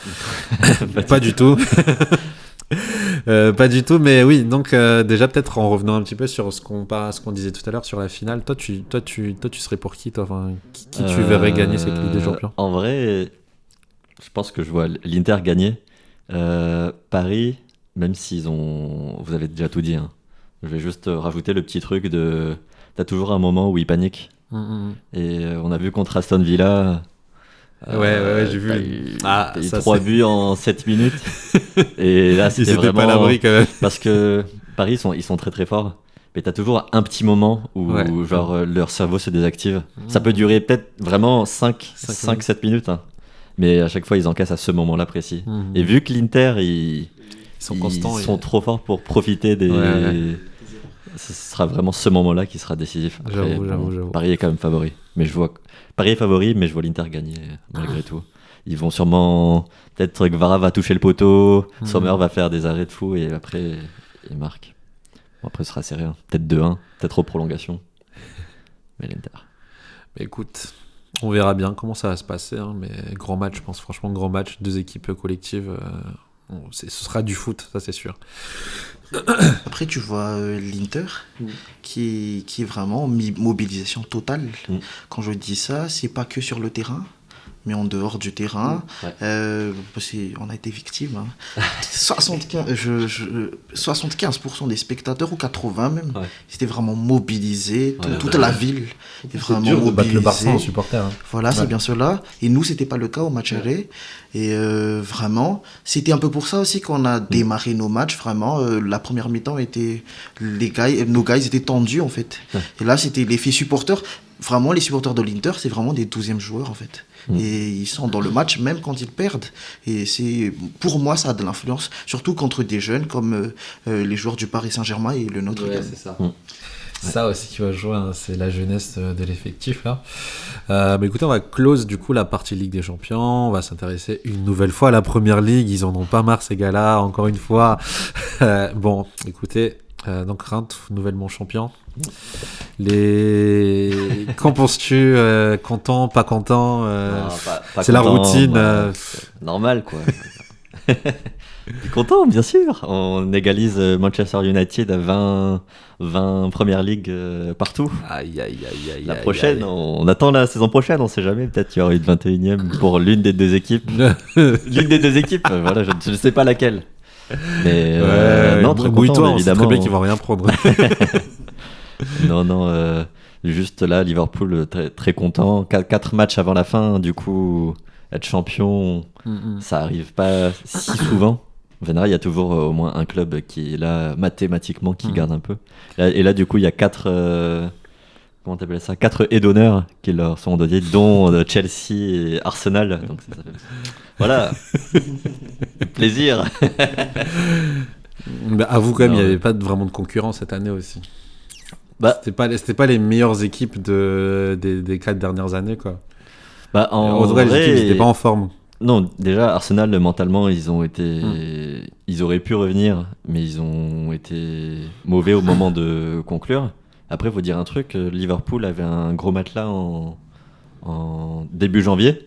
Pas du tout. Pas du tout, mais oui. Donc déjà peut-être en revenant un petit peu sur ce qu'on disait tout à l'heure sur la finale. Toi, tu serais pour qui, toi, qui tu verrais gagner cette Ligue des Champions? En vrai, je pense que je vois l'Inter gagner. Paris, même vous avez déjà tout dit. Hein. Je vais juste rajouter le petit truc de. T'as toujours un moment où ils paniquent. Et on a vu contre Aston Villa. Ouais, j'ai vu. T'as eu 3 buts en 7 minutes. Et là, c'était vraiment... pas à l'abri quand même. Parce que Paris, ils sont très très forts. Mais t'as toujours un petit moment où leur cerveau se désactive. Ça peut durer peut-être vraiment 5-7 minutes. Hein. Mais à chaque fois, ils encaissent à ce moment-là précis. Et vu que l'Inter, ils sont constants, ils sont trop forts pour profiter des... Ce sera vraiment ce moment-là qui sera décisif. Après, j'avoue. Paris est quand même favori. Mais Paris est favori, mais je vois l'Inter gagner malgré tout. Ils vont sûrement... Peut-être Gvara va toucher le poteau, Sommer va faire des arrêts de fou et après, il marque. Bon, après, ce sera serré. Hein. Peut-être 2-1, peut-être aux prolongations. Mais l'Inter. Mais écoute, on verra bien comment ça va se passer. Hein, mais grand match, je pense. Franchement, grand match. 2 équipes collectives. Ce sera du foot, ça c'est sûr. Après, tu vois l'Inter qui est vraiment en mobilisation totale. Quand je dis ça, c'est pas que sur le terrain, mais en dehors du terrain. On a été victime. Hein. 75% des spectateurs, ou 80% même, c'était vraiment mobilisés. Toute la ville est vraiment dur mobilisée. De battre le Barça en supporter. Hein. Voilà, c'est bien cela. Et nous, c'était pas le cas au match aller. Et vraiment, c'était un peu pour ça aussi qu'on a démarré nos matchs. Vraiment, la première mi-temps était... nos gars, ils étaient tendus, en fait. Et là, c'était l'effet supporter. Vraiment, les supporters de l'Inter, c'est vraiment des 12e joueurs, en fait. Et ils sont dans le match, même quand ils perdent. Et pour moi, ça a de l'influence, surtout contre des jeunes comme les joueurs du Paris Saint-Germain et le nôtre. C'est ça. Ça aussi qui va jouer, hein, c'est la jeunesse de l'effectif là. Mais écoutez, on va close du coup la partie Ligue des Champions. On va s'intéresser une nouvelle fois à la Première Ligue. Ils en ont pas marre ces gars-là, encore une fois. Bon, écoutez, donc Reims, nouvellement champion. Qu'en penses-tu? Content, pas content? Pas c'est content, la routine. C'est normal quoi. Content, bien sûr. On égalise Manchester United à 20 Première Ligue partout. Aïe. La prochaine, on attend la saison prochaine, on sait jamais. Peut-être qu'il y aura une 21e pour l'une des deux équipes. Voilà, je ne sais pas laquelle. Mais non, très content, évidemment. C'est très bien qu'ils vont rien prendre. Non, juste là, Liverpool, très, très content. 4 matchs avant la fin, du coup, être champion, ça arrive pas si souvent. En général, il y a toujours au moins un club qui est là mathématiquement, qui garde un peu. Et là, du coup, il y a 4 comment t'appelles ça, 4 haies d'honneur qui leur sont donnés, dont Chelsea et Arsenal. Donc ça fait... Voilà, plaisir. Bah, avoue quand même, il n'y avait pas vraiment de concurrence cette année aussi. Bah, c'était pas les meilleures équipes des 4 dernières années, quoi. Bah, en vrai, vrai, les équipes n'étaient pas en forme. Non, déjà Arsenal mentalement ils auraient pu revenir, mais ils ont été mauvais au moment de conclure. Après, faut dire un truc, Liverpool avait un gros matelas en début janvier.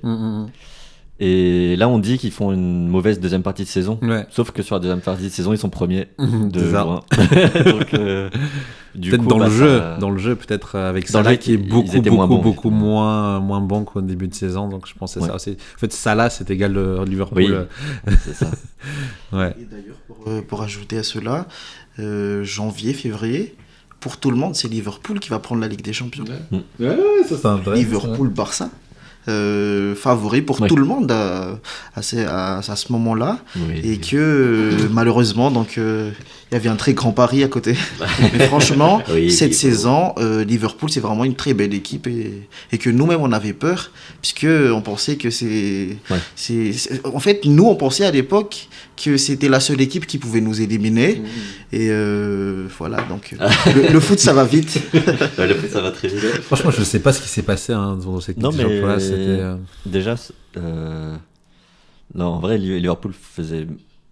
Et là, on dit qu'ils font une mauvaise deuxième partie de saison. Ouais. Sauf que sur la deuxième partie de saison, ils sont premiers de C'est ça. juin. Donc, du peut-être coup, dans le jeu, peut-être avec Dans le Salah jeu, qui est ils étaient moins bons, beaucoup moins bon qu'au début de saison. Donc je pensais ça aussi. En fait, Salah, c'est égal Liverpool. Oui, c'est ça. Ouais. Et d'ailleurs, pour ajouter à cela, janvier, février, pour tout le monde, c'est Liverpool qui va prendre la Ligue des Champions. Ouais, ça c'est un vrai. Liverpool-Barça. Favori pour tout le monde à ce moment-là, et que malheureusement donc il y avait un très grand pari à côté. Mais franchement, cette saison, Liverpool c'est vraiment une très belle équipe, et que nous-mêmes on avait peur, puisque on pensait que en fait nous on pensait à l'époque que c'était la seule équipe qui pouvait nous éliminer. Et voilà, donc le foot ça va vite. Le foot ça va très vite. Franchement, je sais pas ce qui s'est passé dans cette équipe. Non, mais là, c'était déjà, non, en vrai, Liverpool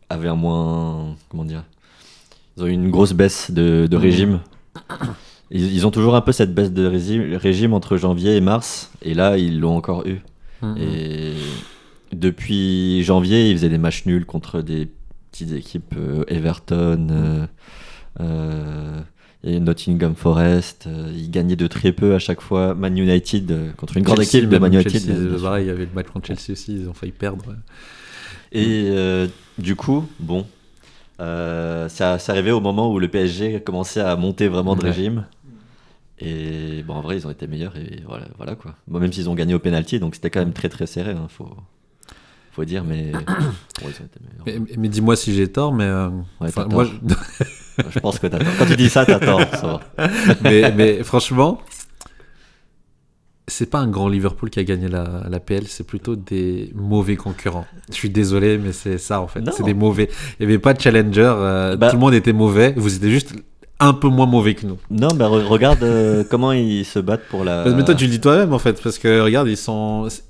avait un moins, comment dire, ils ont eu une grosse baisse de régime. Ils ont toujours un peu cette baisse de régime entre janvier et mars, et là, ils l'ont encore eu. Et depuis janvier, ils faisaient des matchs nuls contre des petites équipes, Everton, et Nottingham Forest. Ils gagnaient de très peu à chaque fois. Man United, contre une grande équipe de Man United. Pareil, il y avait le match contre Chelsea aussi, ils ont failli perdre. Et du coup, bon, ça arrivait au moment où le PSG commençait à monter vraiment de régime. Et bon, en vrai, ils ont été meilleurs, et voilà quoi. Bon, même s'ils ont gagné au penalty, donc c'était quand même très très serré, hein, faut dire, mais bon, ils ont été meilleurs. Mais dis-moi si j'ai tort, mais t'as moi, tort. Je pense que t'as tort. Quand tu dis ça, t'as tort. Ça va. mais franchement, c'est pas un grand Liverpool qui a gagné la PL, c'est plutôt des mauvais concurrents. Je suis désolé, mais c'est ça en fait. Non. C'est des mauvais. Il n'y avait pas de challenger, tout le monde était mauvais, vous étiez juste un peu moins mauvais que nous. Non, bah regarde comment ils se battent pour la... Mais toi, tu le dis toi-même en fait, parce que regarde,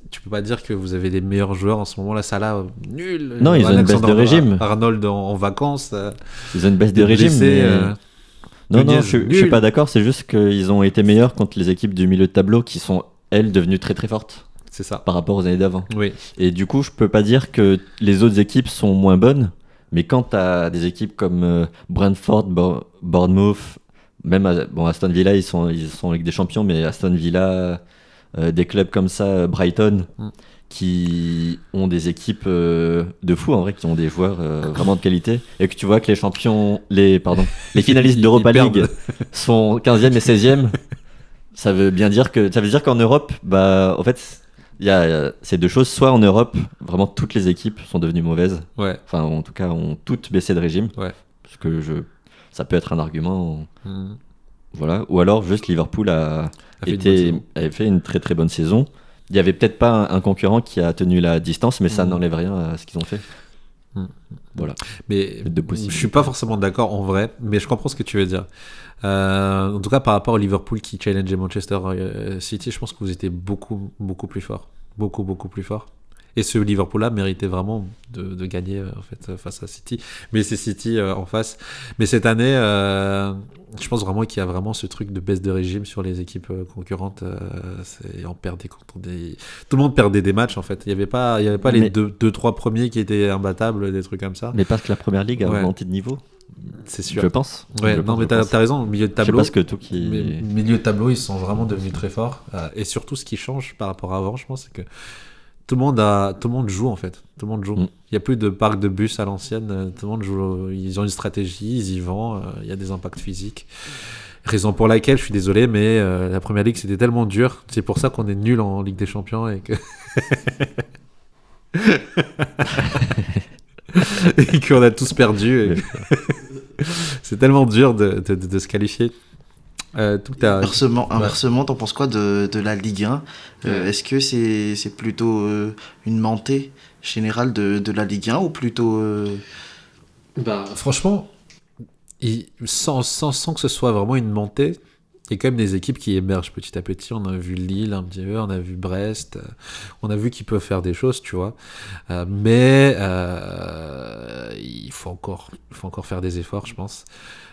tu peux pas dire que vous avez les meilleurs joueurs en ce moment là. Salah, nul. Non, ils ont une baisse de régime. Arnold en vacances. Ils ont une baisse de régime. Non, je suis pas d'accord, c'est juste qu'ils ont été meilleurs contre les équipes du milieu de tableau qui sont, elles, devenues très très fortes. C'est ça. Par rapport aux années d'avant. Oui. Et du coup, je peux pas dire que les autres équipes sont moins bonnes, mais quand tu as des équipes comme Brentford, Bournemouth, même Aston Villa, ils sont en Ligue des Champions, mais Aston Villa, des clubs comme ça, Brighton, qui ont des équipes de fous, en vrai, qui ont des joueurs vraiment de qualité, et que tu vois que les finalistes d'Europa League sont 15e et 16e, ça veut dire qu'en Europe, bah, en fait, il y a ces deux choses. Soit en Europe, vraiment toutes les équipes sont devenues mauvaises. Ouais. Enfin, en tout cas, ont toutes baissé de régime. Ouais. Parce que ça peut être un argument. Voilà. Ou alors, juste Liverpool avait fait une très très bonne saison. Il n'y avait peut-être pas un concurrent qui a tenu la distance, mais ça n'enlève rien à ce qu'ils ont fait. Voilà. Mais je suis pas forcément d'accord en vrai, mais je comprends ce que tu veux dire. En tout cas, par rapport au Liverpool qui challengeait Manchester City, je pense que vous étiez beaucoup plus fort, beaucoup plus fort. Et ce Liverpool-là méritait vraiment de gagner en fait face à City. Mais c'est City en face. Mais cette année, je pense vraiment qu'il y a vraiment ce truc de baisse de régime sur les équipes concurrentes. On perdait contre tout le monde perdait des matchs en fait. Il y avait pas les 2-3 premiers qui étaient imbattables, des trucs comme ça. Mais parce que la Première Ligue a augmenté de niveau. C'est sûr. Je pense. Ouais, mais t'as raison. Milieu de tableau. Je sais pas ce que milieu de tableau, ils sont vraiment devenus très forts. Et surtout, ce qui change par rapport à avant, je pense, c'est que tout le monde joue en fait. Tout le monde joue. Il n'y a plus de parc de bus à l'ancienne. Tout le monde joue. Ils ont une stratégie, ils y vont. Il y a des impacts physiques. Raison pour laquelle, je suis désolé, mais la Première Ligue, c'était tellement dur. C'est pour ça qu'on est nul en Ligue des Champions et que. et qu'on a tous perdu. C'est tellement dur de se qualifier. Inversement, t'en penses quoi de la Ligue 1 Est-ce que c'est plutôt une montée générale de la Ligue 1 ou plutôt... Franchement, sans que ce soit vraiment une montée, il y a quand même des équipes qui émergent petit à petit. On a vu Lille un petit peu, on a vu Brest, on a vu qu'ils peuvent faire des choses, tu vois. Mais il faut encore faire des efforts, je pense.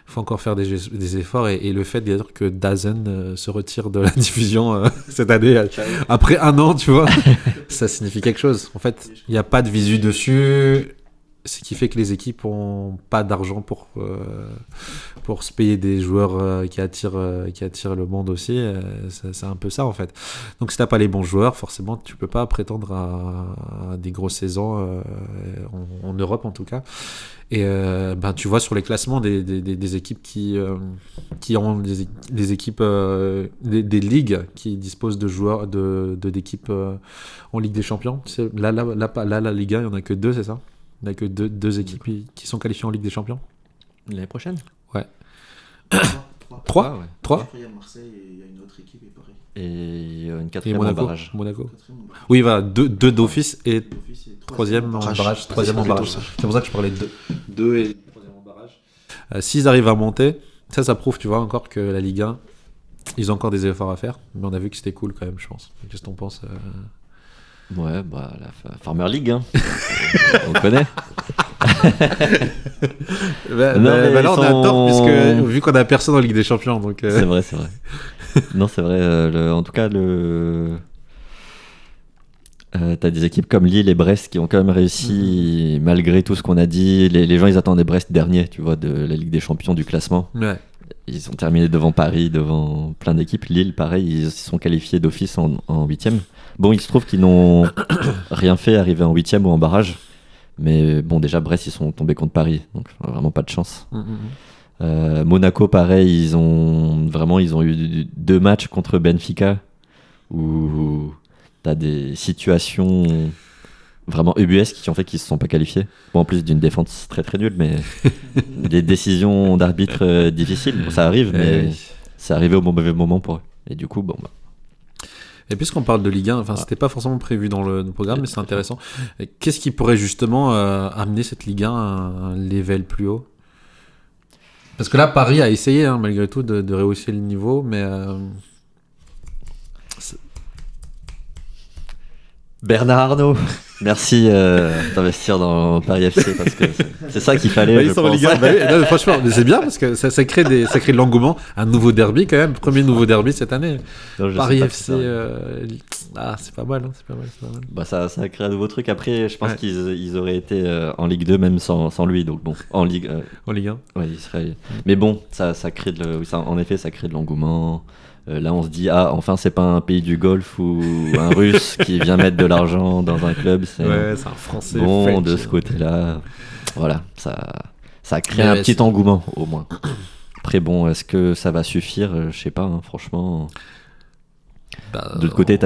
Il faut encore faire des efforts et le fait d'ailleurs que Dazen se retire de la diffusion cette année, après un an, tu vois, ça signifie quelque chose. En fait, il n'y a pas de visu dessus. Ce qui fait que les équipes n'ont pas d'argent pour se payer des joueurs qui attirent le monde aussi. C'est un peu ça, en fait. Donc, si tu n'as pas les bons joueurs, forcément, tu ne peux pas prétendre à des grosses saisons, en Europe en tout cas. Et tu vois sur les classements des équipes qui ont des équipes, des ligues qui disposent de joueurs, d'équipes en Ligue des Champions. Là, la Ligue 1, il n'y en a que 2, c'est ça ? Il n'y a que deux équipes qui sont qualifiées en Ligue des Champions. L'année prochaine ? Ouais. 3 ouais. 3 Après, il y a Marseille et il y a une autre équipe, et pareil. Et une quatrième en barrage. Monaco. Oui, voilà, deux d'office et troisième en barrage. Troisième en barrage. C'est pour ça que je parlais de deux et troisième en barrage. S'ils arrivent à monter, ça prouve, tu vois, encore que la Ligue 1, ils ont encore des efforts à faire. Mais on a vu que c'était cool quand même, je pense. Qu'est-ce que t'en penses Ouais, la Farmer League, hein. On connaît. Là, on a tort, puisque vu qu'on a personne en Ligue des Champions. Donc, C'est vrai. Non, c'est vrai. En tout cas, t'as des équipes comme Lille et Brest qui ont quand même réussi, malgré tout ce qu'on a dit. Les gens, ils attendaient Brest dernier, tu vois, de la Ligue des Champions, du classement. Ouais. Ils ont terminé devant Paris, devant plein d'équipes. Lille, pareil, ils se sont qualifiés d'office en 8e. Bon, il se trouve qu'ils n'ont rien fait arriver en 8e ou en barrage. Mais bon, déjà, Brest, ils sont tombés contre Paris. Donc, vraiment pas de chance. Monaco, pareil, ils ont eu 2 matchs contre Benfica où t'as des situations vraiment ubuesques qui ont fait qu'ils se sont pas qualifiés. Bon, en plus d'une défense très très nulle, mais des décisions d'arbitre difficiles. Bon, ça arrive, mais c'est arrivé au mauvais moment pour eux. Et du coup, Et puisqu'on parle de Ligue 1, c'était pas forcément prévu dans le programme, mais c'est intéressant. Qu'est-ce qui pourrait justement amener cette Ligue 1 à un level plus haut ? Parce que là, Paris a essayé, malgré tout, de rehausser le niveau, mais... Bernard Arnault, merci d'investir dans Paris FC, parce que c'est ça qu'il fallait. Ils sont en Ligue 1. Franchement, mais c'est bien, parce que ça crée de l'engouement. Un nouveau derby, quand même. Premier nouveau derby cette année. Non, Paris FC, c'est pas mal. C'est pas mal. Ça a créé un nouveau truc. Après, je pense qu'ils auraient été en Ligue 2 même sans lui. Donc bon, en Ligue 1. Ouais, il serait... Mais bon, ça crée en effet, ça crée de l'engouement. Là, on se dit, enfin, c'est pas un pays du Golfe ou un Russe qui vient mettre de l'argent dans un club. C'est un Français. Bon, de ce côté-là, voilà, ça crée un petit engouement, au moins. Après, bon, est-ce que ça va suffire ? Je sais pas, franchement. De l'autre côté,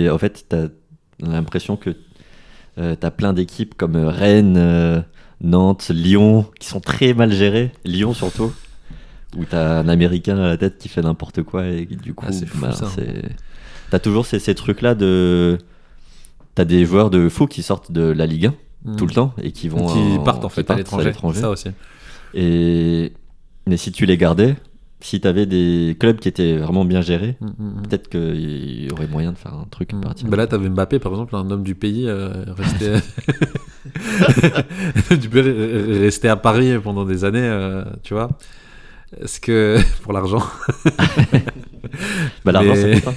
en fait, t'as l'impression que t'as plein d'équipes comme Rennes, Nantes, Lyon, qui sont très mal gérées. Lyon, surtout. Où t'as un Américain à la tête qui fait n'importe quoi et du coup c'est fou, ça. T'as toujours ces trucs là t'as des joueurs de fou qui sortent de la Ligue 1 tout le temps et qui partent en fait à l'étranger. Ça aussi. Mais si tu les gardais, si t'avais des clubs qui étaient vraiment bien gérés, peut-être qu'il y aurait moyen de faire un truc là t'avais Mbappé par exemple, un homme du pays resté à Paris pendant des années, tu vois. Est-ce que pour l'argent l'argent c'est pas.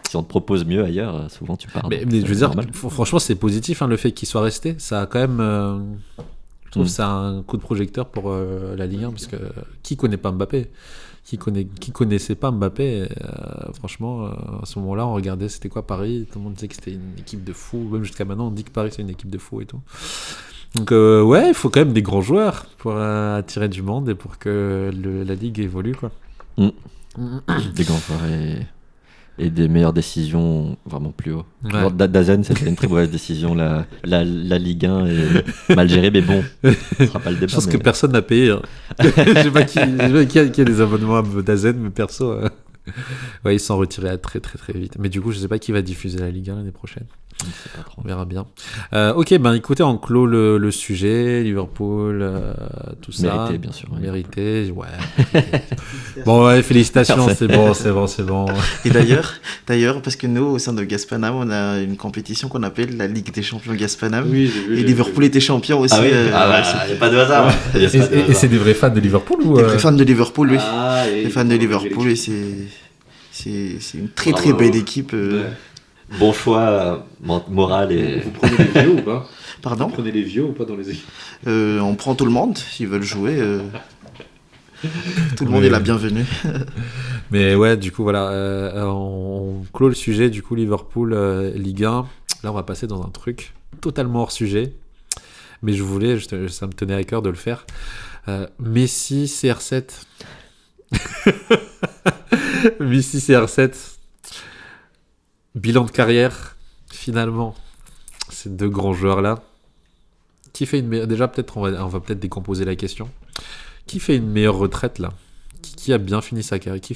Si on te propose mieux ailleurs, souvent tu pars. Mais je veux dire, franchement c'est positif le fait qu'il soit resté. Ça a quand même, je trouve ça un coup de projecteur pour la Ligue 1 parce que qui connaît pas Mbappé, qui connaissait pas Mbappé, franchement à ce moment-là on regardait c'était quoi Paris, tout le monde disait que c'était une équipe de fous, même jusqu'à maintenant on dit que Paris c'est une équipe de fous et tout. Donc il faut quand même des grands joueurs pour attirer du monde et pour que la Ligue évolue quoi. Des grands joueurs et des meilleures décisions vraiment plus haut. Ouais. Genre, Dazen, c'était une très mauvaise décision. La Ligue 1 est mal gérée, mais bon, ce sera pas le débat. Je pense que personne n'a payé. Hein. Je sais pas qui a des abonnements à Dazen, mais perso, ouais, ils s'en retiraient très très très vite. Mais du coup, je sais pas qui va diffuser la Ligue 1 l'année prochaine. Je sais pas trop. On verra bien. Ok, ben écoutez, on clôt le sujet. Liverpool, tout ça. Mérité, bien sûr. Ouais. Mérité, ouais. Bon, ouais, félicitations, c'est bon. Et d'ailleurs, parce que nous, au sein de Gaspanam, on a une compétition qu'on appelle la Ligue des champions Gaspanam. Oui, j'ai vu. Et Liverpool était champion aussi. Ah oui, y a pas de hasard. Et c'est des vrais fans de Liverpool ou Des vrais fans de Liverpool, oui. Ah, Les fans de Liverpool, et c'est une très très belle équipe. Ouais. Bon choix moral et. Vous prenez les vieux ou pas? Pardon? Vous prenez les vieux ou pas dans les équipes? On prend tout le monde, s'ils veulent jouer. Tout le monde est la bienvenue. Mais ouais, du coup, voilà, on clôt le sujet, du coup, Liverpool, Ligue 1. Là, on va passer dans un truc totalement hors sujet. Mais ça me tenait à cœur de le faire. Messi, CR7. Messi, CR7. Bilan de carrière, finalement. Ces deux grands joueurs-là. Qui fait une meilleure... Déjà, peut-être, on va peut-être décomposer la question. Qui fait une meilleure retraite, là? Qui a bien fini sa carrière? Qui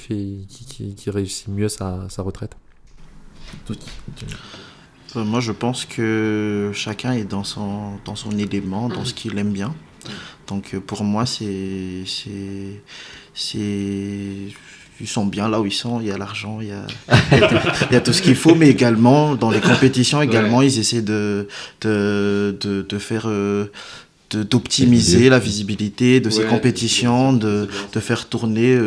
réussit mieux sa retraite? Moi, je pense que chacun est dans son élément, dans ce qu'il aime bien. Donc, pour moi, ils sont bien là où ils sont, il y a l'argent, il y a tout ce qu'il faut, mais également, dans les compétitions, également, ils essaient de faire... d'optimiser la visibilité de ces compétitions, de faire tourner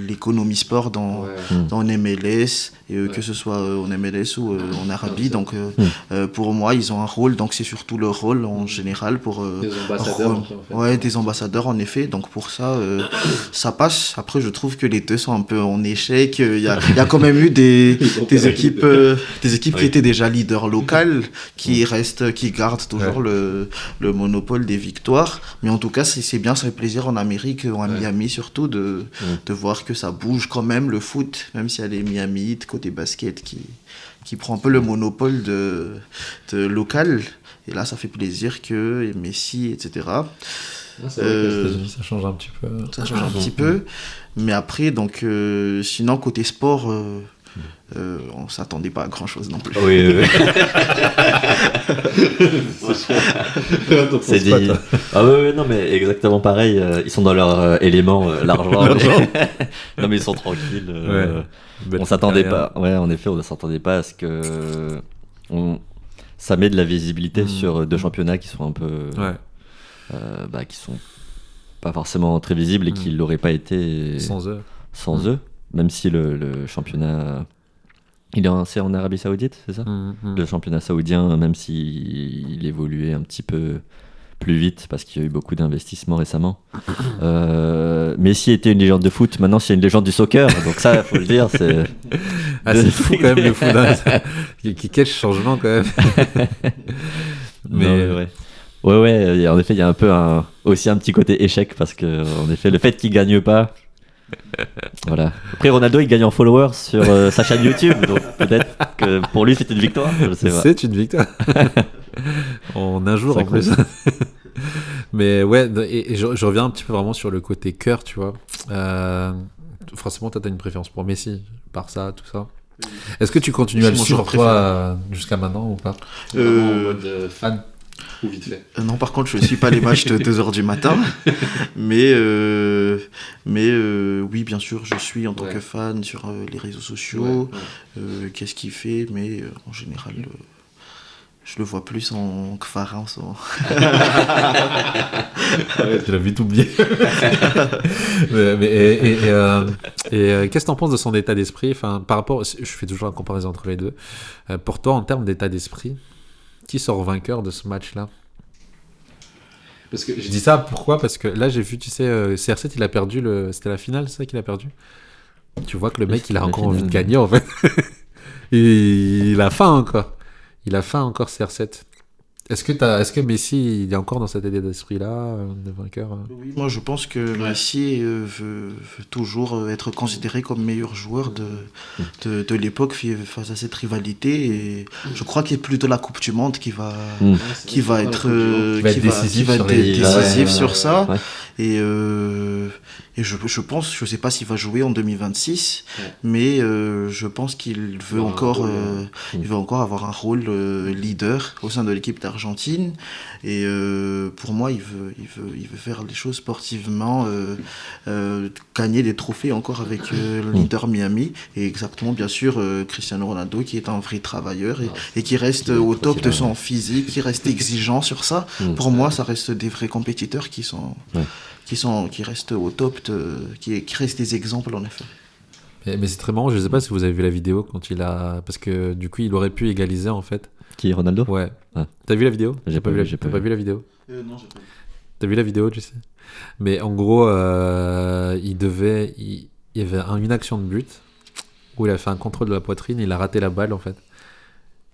l'économie sport dans MLS, et que ce soit en MLS ou en Arabie. Donc pour moi, ils ont un rôle, donc c'est surtout leur rôle en général pour... des ambassadeurs. En fait. Ouais, des ambassadeurs en effet. Donc pour ça, ça passe. Après, je trouve que les deux sont un peu en échec. Il y a quand même eu des équipes qui étaient déjà leaders locales, qui gardent toujours le monopole des victoires. Mais en tout cas, c'est bien, ça fait plaisir en Amérique, à Miami surtout, de voir que ça bouge quand même, le foot, même s'il y a les Miami côté basket qui prend un peu le monopole de local. Et là, ça fait plaisir que Messi, etc. C'est vrai que les États-Unis, ça change un petit peu. Ça change un petit peu. Mais après, donc, sinon, côté sport, on s'attendait pas à grand chose non plus. Oui. C'est dit. Ah ouais, non, mais exactement pareil. Ils sont dans leur élément, l'argent. Non, mais ils sont tranquilles. On s'attendait pas. Ouais, en effet, on ne s'attendait pas à ce que. Ça met de la visibilité sur deux championnats qui sont un peu. Qui sont pas forcément très visibles et qui l'auraient pas été sans eux. Même si le championnat. C'est en Arabie Saoudite, c'est ça? Le championnat saoudien, même s'il évoluait un petit peu plus vite parce qu'il y a eu beaucoup d'investissements récemment. Messi était une légende de foot, maintenant c'est une légende du soccer, donc ça, il faut le dire. C'est fou quand même le foot. Quel changement quand même. Mais ouais, en effet, il y a un peu aussi un petit côté échec parce que, en effet, le fait qu'il gagne pas. Voilà. Après, Ronaldo il gagne en followers sur sa chaîne YouTube, donc peut-être que pour lui c'est une victoire. Je sais pas. C'est une victoire. En un jour en plus. Mais ouais, et je reviens un petit peu vraiment sur le côté cœur, tu vois. Forcément, toi, t'as une préférence pour Messi, Barça, tout ça. Est-ce que tu continues à le suivre toi jusqu'à maintenant ou pas? En mode fan? Ou vite fait. Non, par contre, je ne suis pas les matchs de 2h du matin. Mais oui, bien sûr, je suis en tant que fan sur les réseaux sociaux. Qu'est-ce qu'il fait? Mais en général, je le vois plus en Kfara. Tu l'as vite oublié. Qu'est-ce que tu en penses de son état d'esprit? Enfin, par rapport, je fais toujours la comparaison entre les deux. Pour toi, en termes d'état d'esprit, qui sort vainqueur de ce match-là? Parce que je dis ça pourquoi? Parce que là j'ai vu, tu sais, CR7 il a perdu c'était la finale, c'est ça qu'il a perdu. Tu vois que le mec il a encore envie de gagner en fait. Il a faim encore. Il a faim encore CR7. Est-ce que Messi il est encore dans cet état d'esprit-là, de vainqueur Oui, moi je pense que Messi veut toujours être considéré comme meilleur joueur de l'époque face à cette rivalité. Et je crois qu'il y a plutôt la Coupe du Monde qui va être décisive sur ça. Ouais. Et je pense, je sais pas s'il va jouer en 2026, mais je pense qu'il veut encore avoir un rôle leader au sein de l'équipe d'Argentine. Et pour moi, il veut faire les choses sportivement, gagner des trophées encore avec l'Inter Miami. Et exactement, bien sûr, Cristiano Ronaldo qui est un vrai travailleur et qui reste au top de son physique, qui reste exigeant sur ça. Pour moi, ça reste des vrais compétiteurs qui restent au top, qui restent des exemples en effet. Mais c'est très marrant, je sais pas si vous avez vu la vidéo quand parce que du coup il aurait pu égaliser en fait. Qui est Ronaldo? Ouais. Ah. T'as vu la vidéo? J'ai pas vu la vidéo? Non, j'ai pas vu. T'as vu la vidéo, tu sais? Mais en gros, il y avait une action de but où il a fait un contrôle de la poitrine, il a raté la balle en fait.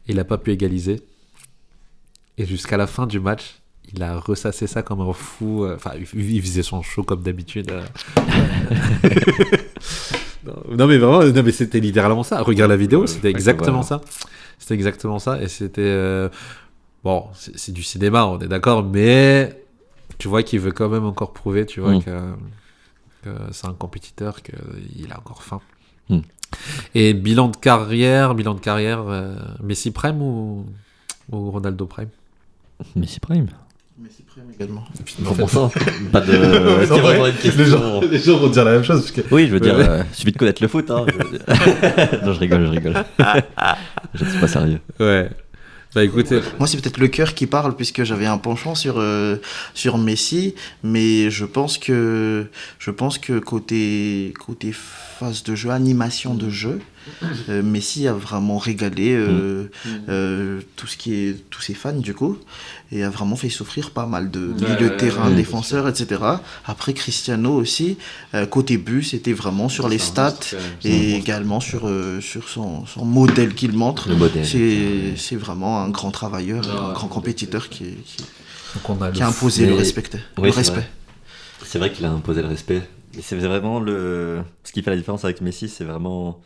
Il a pas pu égaliser. Et jusqu'à la fin du match, il a ressassé ça comme un fou. Enfin, il faisait son show comme d'habitude. Non mais vraiment, mais c'était littéralement ça. Regarde la vidéo, c'était exactement ça. C'était exactement ça. Et c'était... bon, c'est du cinéma, on est d'accord, mais tu vois qu'il veut quand même encore prouver, tu vois, que c'est un compétiteur, qu'il a encore faim. Et bilan de carrière, Messi Prime ou Ronaldo Prime? Messi Prime. Messi Prime également. Comment ça? Pas de. Est-ce qu'il y a vraiment une question? Les gens vont dire la même chose. Parce que... Oui, je veux dire, suffit de connaître le foot. Hein. Non, je rigole. Je ne suis pas sérieux. Ouais. Bah écoutez. Moi, c'est peut-être le cœur qui parle, puisque j'avais un penchant sur Messi, mais je pense que côté phase de jeu, animation de jeu, Messi a vraiment régalé tous ses fans du coup, et a vraiment fait souffrir pas mal de milieux de terrain, défenseurs, etc. Après Cristiano aussi, côté but, c'était vraiment sur les stats et également sur son modèle qu'il montre. C'est vraiment un grand travailleur, un grand compétiteur qui a imposé le respect. C'est vrai qu'il a imposé le respect. Mais c'est vraiment ce qui fait la différence avec Messi, c'est vraiment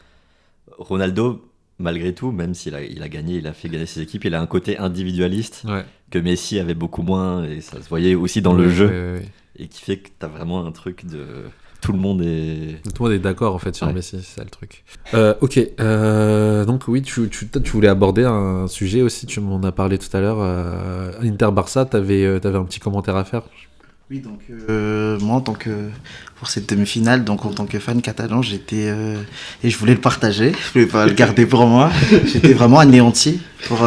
Ronaldo, malgré tout, même s'il a gagné, il a fait gagner ses équipes, il a un côté individualiste que Messi avait beaucoup moins, et ça se voyait aussi dans le jeu, et qui fait que t'as vraiment un truc de... Tout le monde est d'accord en fait sur Messi, c'est ça le truc. Ok, donc oui, tu voulais aborder un sujet aussi, tu m'en as parlé tout à l'heure, Inter-Barça, t'avais un petit commentaire à faire. Oui, donc moi, pour cette demi-finale, donc en tant que fan catalan, j'étais et je voulais le partager, je voulais pas le garder pour moi. J'étais vraiment anéanti pour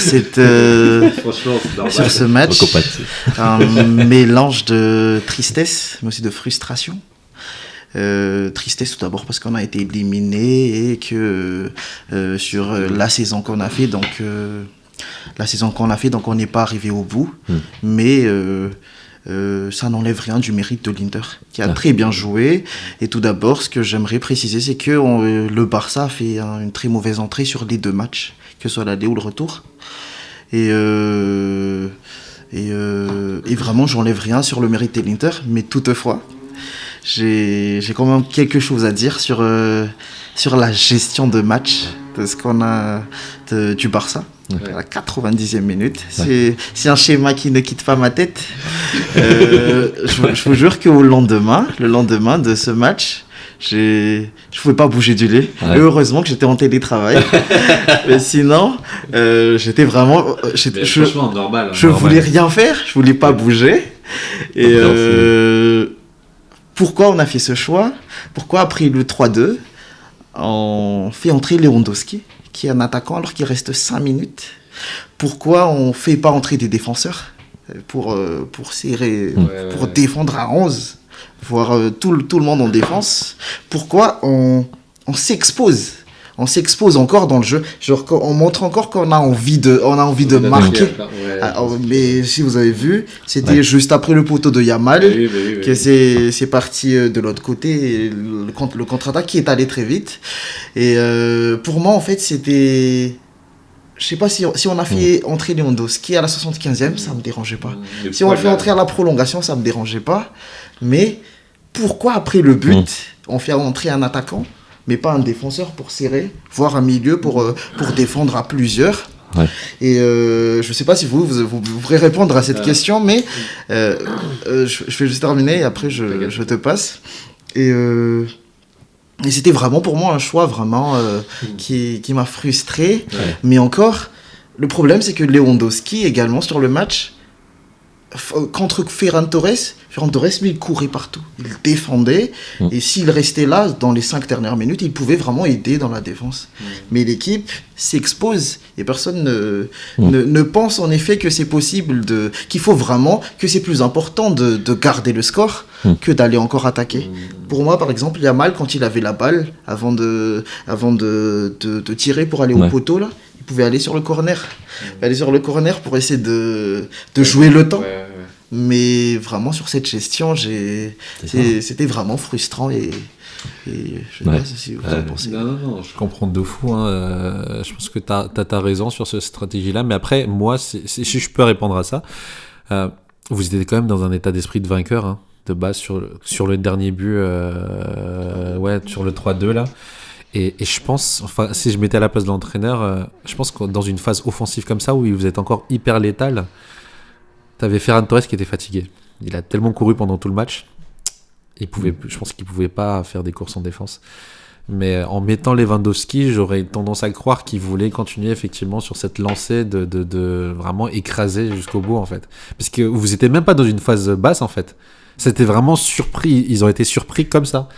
cette sur ce match. Un mélange de tristesse, mais aussi de frustration. Tristesse tout d'abord parce qu'on a été éliminé et que sur la saison qu'on a fait, donc on n'est pas arrivé au bout, mais ça n'enlève rien du mérite de l'Inter, qui a très bien joué. Et tout d'abord, ce que j'aimerais préciser, c'est que le Barça a fait une très mauvaise entrée sur les deux matchs, que ce soit l'aller ou le retour. Et vraiment, j'enlève rien sur le mérite de l'Inter, mais toutefois, j'ai quand même quelque chose à dire sur la gestion de match de ce qu'on a du Barça. À la 90e minute. C'est un schéma qui ne quitte pas ma tête. Je vous jure qu'au lendemain de ce match, je pouvais pas bouger du lit. Et heureusement que j'étais en télétravail. Mais sinon, j'étais vraiment... franchement, normal. Je voulais rien faire, je voulais pas bouger. Et pourquoi on a fait ce choix? Pourquoi après le 3-2, on fait entrer Lewandowski, qui est un attaquant alors qu'il reste 5 minutes? Pourquoi on ne fait pas entrer des défenseurs pour serrer, pour défendre à 11, voir tout le monde en défense? Pourquoi on s'expose? On s'expose encore dans le jeu, genre on montre encore qu'on a envie de marquer. Mais si vous avez vu, c'était juste après le poteau de Yamal que c'est parti de l'autre côté, le contre-attaque qui est allé très vite. Et pour moi, en fait, c'était je sais pas si on a fait entrer Lewandowski à la 75e, ça me dérangeait pas. Si on le fait entrer à la prolongation, ça me dérangeait pas. Mais pourquoi après le but, on fait entrer un attaquant, mais pas un défenseur pour serrer, voire un milieu pour défendre à plusieurs? Ouais. Et je sais pas si vous pourrez répondre à cette question, mais je vais juste terminer et après je te passe. Et c'était vraiment pour moi un choix vraiment qui m'a frustré. Ouais. Mais encore, le problème c'est que Lewandowski également sur le match, contre Ferran Torres, lui, il courait partout. Il défendait. Et s'il restait là, dans les 5 dernières minutes, il pouvait vraiment aider dans la défense. Mais l'équipe s'expose. Et personne ne pense en effet que c'est possible, qu'il faut vraiment, que c'est plus important de garder le score que d'aller encore attaquer. Pour moi, par exemple, Yamal, quand il avait la balle, avant de tirer pour aller au poteau, là, il pouvait aller sur le corner. Pour essayer de jouer le temps. Ouais. Mais vraiment, sur cette gestion, c'était vraiment frustrant et je sais pas si vous en pensez. Non, je comprends de fou. Je pense que t'as raison sur cette stratégie-là. Mais après, moi, si je peux répondre à ça, vous étiez quand même dans un état d'esprit de vainqueur, de base, sur le dernier but, sur le 3-2, là. Et je pense, enfin, si je mettais à la place de l'entraîneur, je pense que dans une phase offensive comme ça, où vous êtes encore hyper létal, t'avais Ferran Torres qui était fatigué. Il a tellement couru pendant tout le match, je pense qu'il pouvait pas faire des courses en défense. Mais en mettant Lewandowski, j'aurais tendance à croire qu'il voulait continuer effectivement sur cette lancée de vraiment écraser jusqu'au bout, en fait. Parce que vous étiez même pas dans une phase basse, en fait. C'était vraiment surpris. Ils ont été surpris comme ça.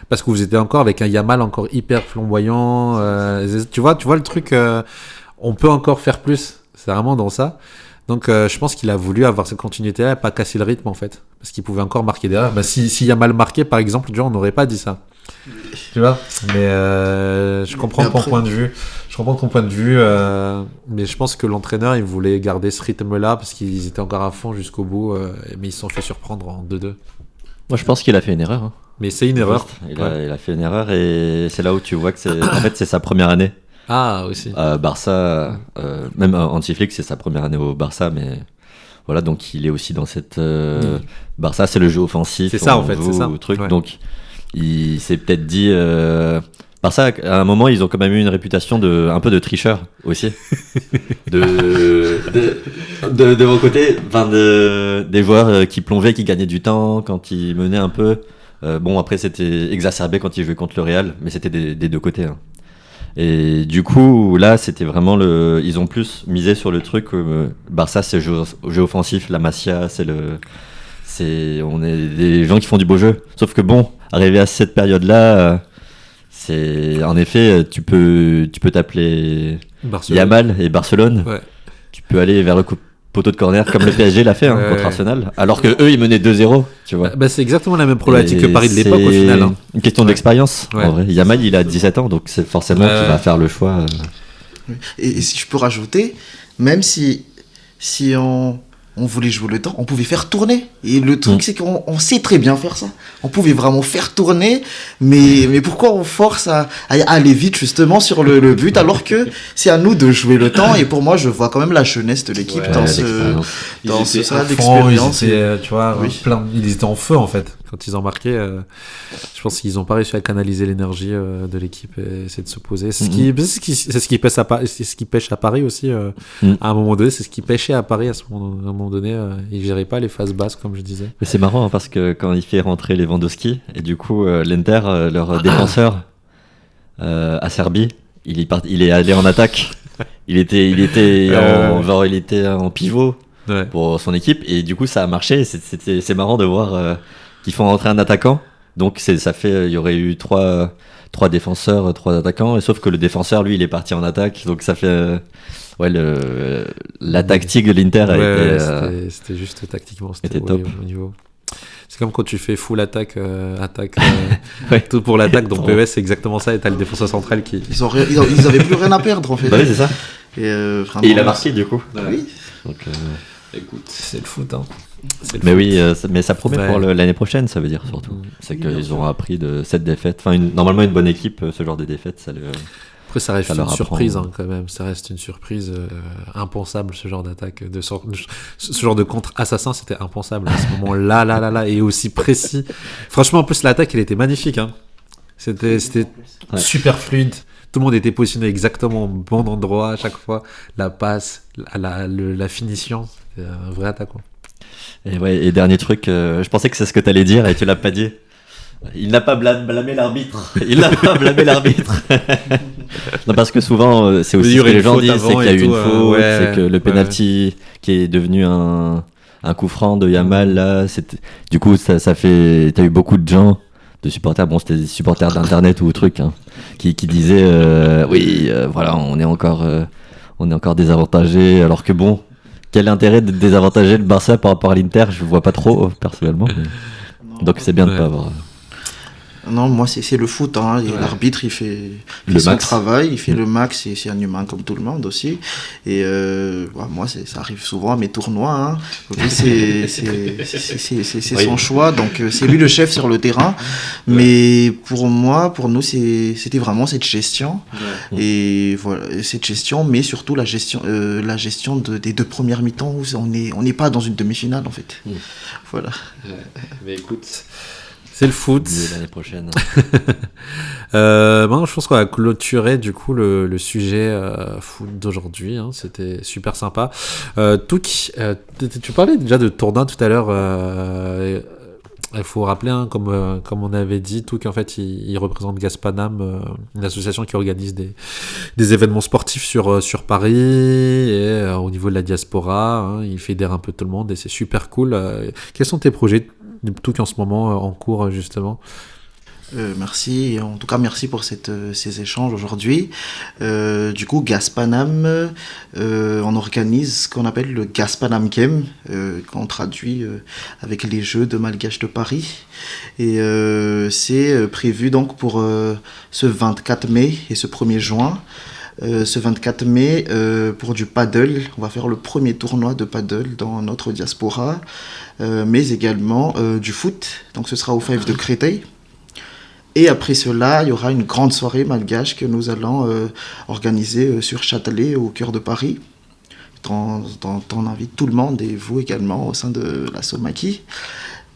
Parce que vous étiez encore avec un Yamal encore hyper flamboyant. Tu vois le truc, on peut encore faire plus. C'est vraiment dans ça. Donc je pense qu'il a voulu avoir cette continuité-là et pas casser le rythme, en fait. Parce qu'il pouvait encore marquer derrière. Si Yamal marquait, par exemple, on n'aurait pas dit ça. Tu vois. Mais je comprends ton point de vue. Mais je pense que l'entraîneur, il voulait garder ce rythme-là parce qu'ils étaient encore à fond jusqu'au bout. Mais ils se sont fait surprendre en 2-2. Moi, je pense qu'il a fait une erreur. Mais c'est une erreur. Il a fait une erreur et c'est là où tu vois que c'est sa première année. Ah, aussi. Barça, même Anti-Flick, c'est sa première année au Barça, mais voilà, donc il est aussi dans cette. Barça, c'est le jeu offensif. C'est ça, en fait, c'est ça. Truc, ouais. Donc il s'est peut-être dit. Barça, à un moment, ils ont quand même eu une réputation un peu de tricheur aussi. de mon côté, des joueurs qui plongeaient, qui gagnaient du temps quand ils menaient un peu. Bon, après, c'était exacerbé quand ils jouaient contre le Real, mais c'était des deux côtés. Et du coup, là, c'était vraiment ils ont plus misé sur le truc. Barça, c'est jeu offensif. La Masia, on est des gens qui font du beau jeu. Sauf que bon, arrivé à cette période-là, c'est en effet, tu peux t'appeler Yamal et Barcelone. Ouais. Tu peux aller vers le poteau de corner comme le PSG l'a fait contre Arsenal, alors que eux ils menaient 2-0, tu vois. C'est exactement la même problématique que Paris de l'époque au final. Une question d'expérience. En vrai. Yamal, il a 17 ans, donc c'est forcément qu'il va faire le choix. Et si je peux rajouter, même si on voulait jouer le temps, on pouvait faire tourner. Et le truc, c'est qu'on sait très bien faire ça. On pouvait vraiment faire tourner, mais pourquoi on force à aller vite justement sur le but, alors que c'est à nous de jouer le temps. Et pour moi, je vois quand même la jeunesse de l'équipe dans ça d'expérience. Tu vois, ils étaient en feu, en fait. Quand ils ont marqué, je pense qu'ils n'ont pas réussi à canaliser l'énergie de l'équipe et essayer de se poser. C'est ce qui pêche à Paris aussi. À un moment donné, c'est ce qui pêchait à Paris à un moment donné. Ils ne géraient pas les phases basses, comme je disais. Mais c'est marrant parce que quand il fait rentrer Lewandowski, et du coup, l'Inter, leur défenseur à Serbie, il est allé en attaque. Il était en pivot pour son équipe, et du coup, ça a marché. C'est marrant de voir qu'ils font rentrer un attaquant. Donc, ça fait, il y aurait eu trois défenseurs, 3 attaquants, et sauf que le défenseur, lui, il est parti en attaque. Donc, ça fait. La tactique de l'Inter c'était juste tactiquement, c'était top. Au niveau. C'est comme quand tu fais full attaque, tout pour l'attaque. Donc PES, c'est exactement ça. Et t'as le défenseur central qui. Ils avaient plus rien à perdre, en fait. Bah oui, c'est ça. Et il a marqué, du coup. Oui. Donc, écoute, c'est le foot. Mais oui, mais ça promet pour l'année prochaine, ça veut dire surtout. C'est qu'ils auront appris de cette défaite. Enfin, normalement, une bonne équipe, ce genre de défaite, ça le. Après, ça reste Ça une leur apprend. surprise quand même. Ça reste une surprise impensable, ce genre d'attaque. Ce genre de contre-assassin, c'était impensable à ce moment-là, et aussi précis. Franchement, en plus, l'attaque, elle était magnifique. Hein. C'était Ouais. super fluide. Tout le monde était positionné exactement au bon endroit à chaque fois. La passe, la finition, c'était un vrai attaquant. Et dernier truc, je pensais que c'est ce que t'allais dire et tu l'as pas dit. Il n'a pas blâmé l'arbitre. Il n'a pas blâmé l'arbitre. Non, parce que souvent, c'est aussi Il y ce que aurait les une gens faute disent, c'est avant qu'il y a et eu une tout, faute, ouais, c'est que le penalty qui est devenu un coup franc de Yamal, là, du coup, ça fait, t'as eu beaucoup de gens, de supporters, bon, c'était des supporters d'internet ou truc, hein, qui disaient, oui, voilà, on est encore désavantagé, alors que bon, quel intérêt de désavantager le Barça par rapport à l'Inter, je vois pas trop, personnellement. Mais... Donc c'est bien de pas avoir... Non, moi, c'est le foot. Hein. Et l'arbitre, il fait son max. travail, il fait le max, et c'est un humain comme tout le monde aussi. Et moi, ça arrive souvent à mes tournois. Hein. Lui, c'est son choix, donc c'est lui le chef sur le terrain. Mais pour nous, c'était vraiment cette gestion. Et voilà, cette gestion, mais surtout la gestion des 2 premières mi-temps où on n'est pas dans une demi-finale, en fait. Voilà. Mais écoute... C'est le foot. L'année prochaine. Je pense qu'on va clôturer du coup le sujet foot d'aujourd'hui. Hein. C'était super sympa. Touk, tu parlais déjà de tournoi tout à l'heure. Il faut rappeler, hein, comme on avait dit, Touk en fait il représente Gaspanam, une association qui organise des événements sportifs sur Paris et au niveau de la diaspora. Hein, il fédère un peu tout le monde et c'est super cool. Quels sont tes projets Touk en ce moment en cours justement? Merci, en tout cas merci pour ces échanges aujourd'hui. Du coup, Gaspanam, on organise ce qu'on appelle le Gaspanam Game, qu'on traduit avec les Jeux de Malgache de Paris. Et c'est prévu donc pour ce 24 mai et ce 1er juin. Ce 24 mai, pour du paddle, on va faire le premier tournoi de paddle dans notre diaspora, mais également du foot, donc ce sera au Five de Créteil. Et après cela, il y aura une grande soirée malgache que nous allons organiser sur Châtelet, au cœur de Paris. On invite tout le monde et vous également au sein de la Solmaki.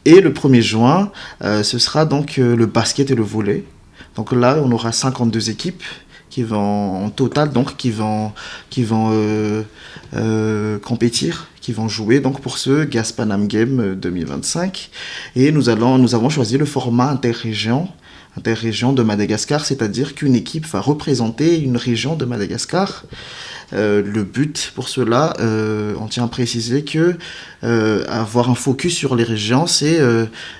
Et le 1er juin, ce sera donc le basket et le volley. Donc là, on aura 52 équipes qui vont en total, donc qui vont compétir, qui vont jouer donc pour ce Gaspanam Game 2025. Et nous avons choisi le format interrégion de Madagascar, c'est-à-dire qu'une équipe va représenter une région de Madagascar. Le but pour cela, on tient à préciser que avoir un focus sur les régions,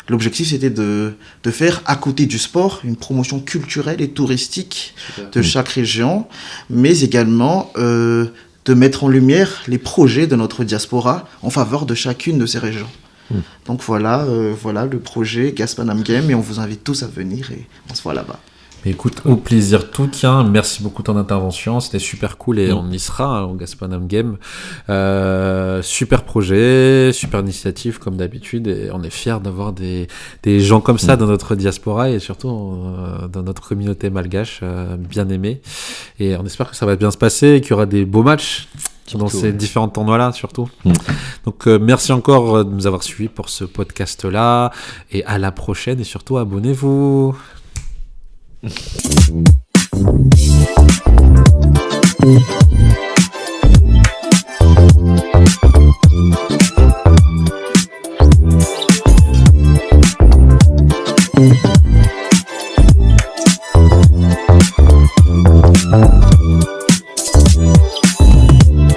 l'objectif c'était de faire à côté du sport une promotion culturelle et touristique de chaque région, mais également de mettre en lumière les projets de notre diaspora en faveur de chacune de ces régions. Donc voilà le projet Gaspanam Game et on vous invite tous à venir et on se voit là-bas. Écoute, au plaisir tout. Tiens, merci beaucoup de ton intervention, c'était super cool et on y sera au Gaspanam Game. Super projet, super initiative comme d'habitude et on est fiers d'avoir des gens comme ça dans notre diaspora et surtout dans notre communauté malgache bien aimée. Et on espère que ça va bien se passer et qu'il y aura des beaux matchs dans ces différents tournois-là, surtout. Donc, merci encore de nous avoir suivis pour ce podcast-là. Et à la prochaine. Et surtout, abonnez-vous.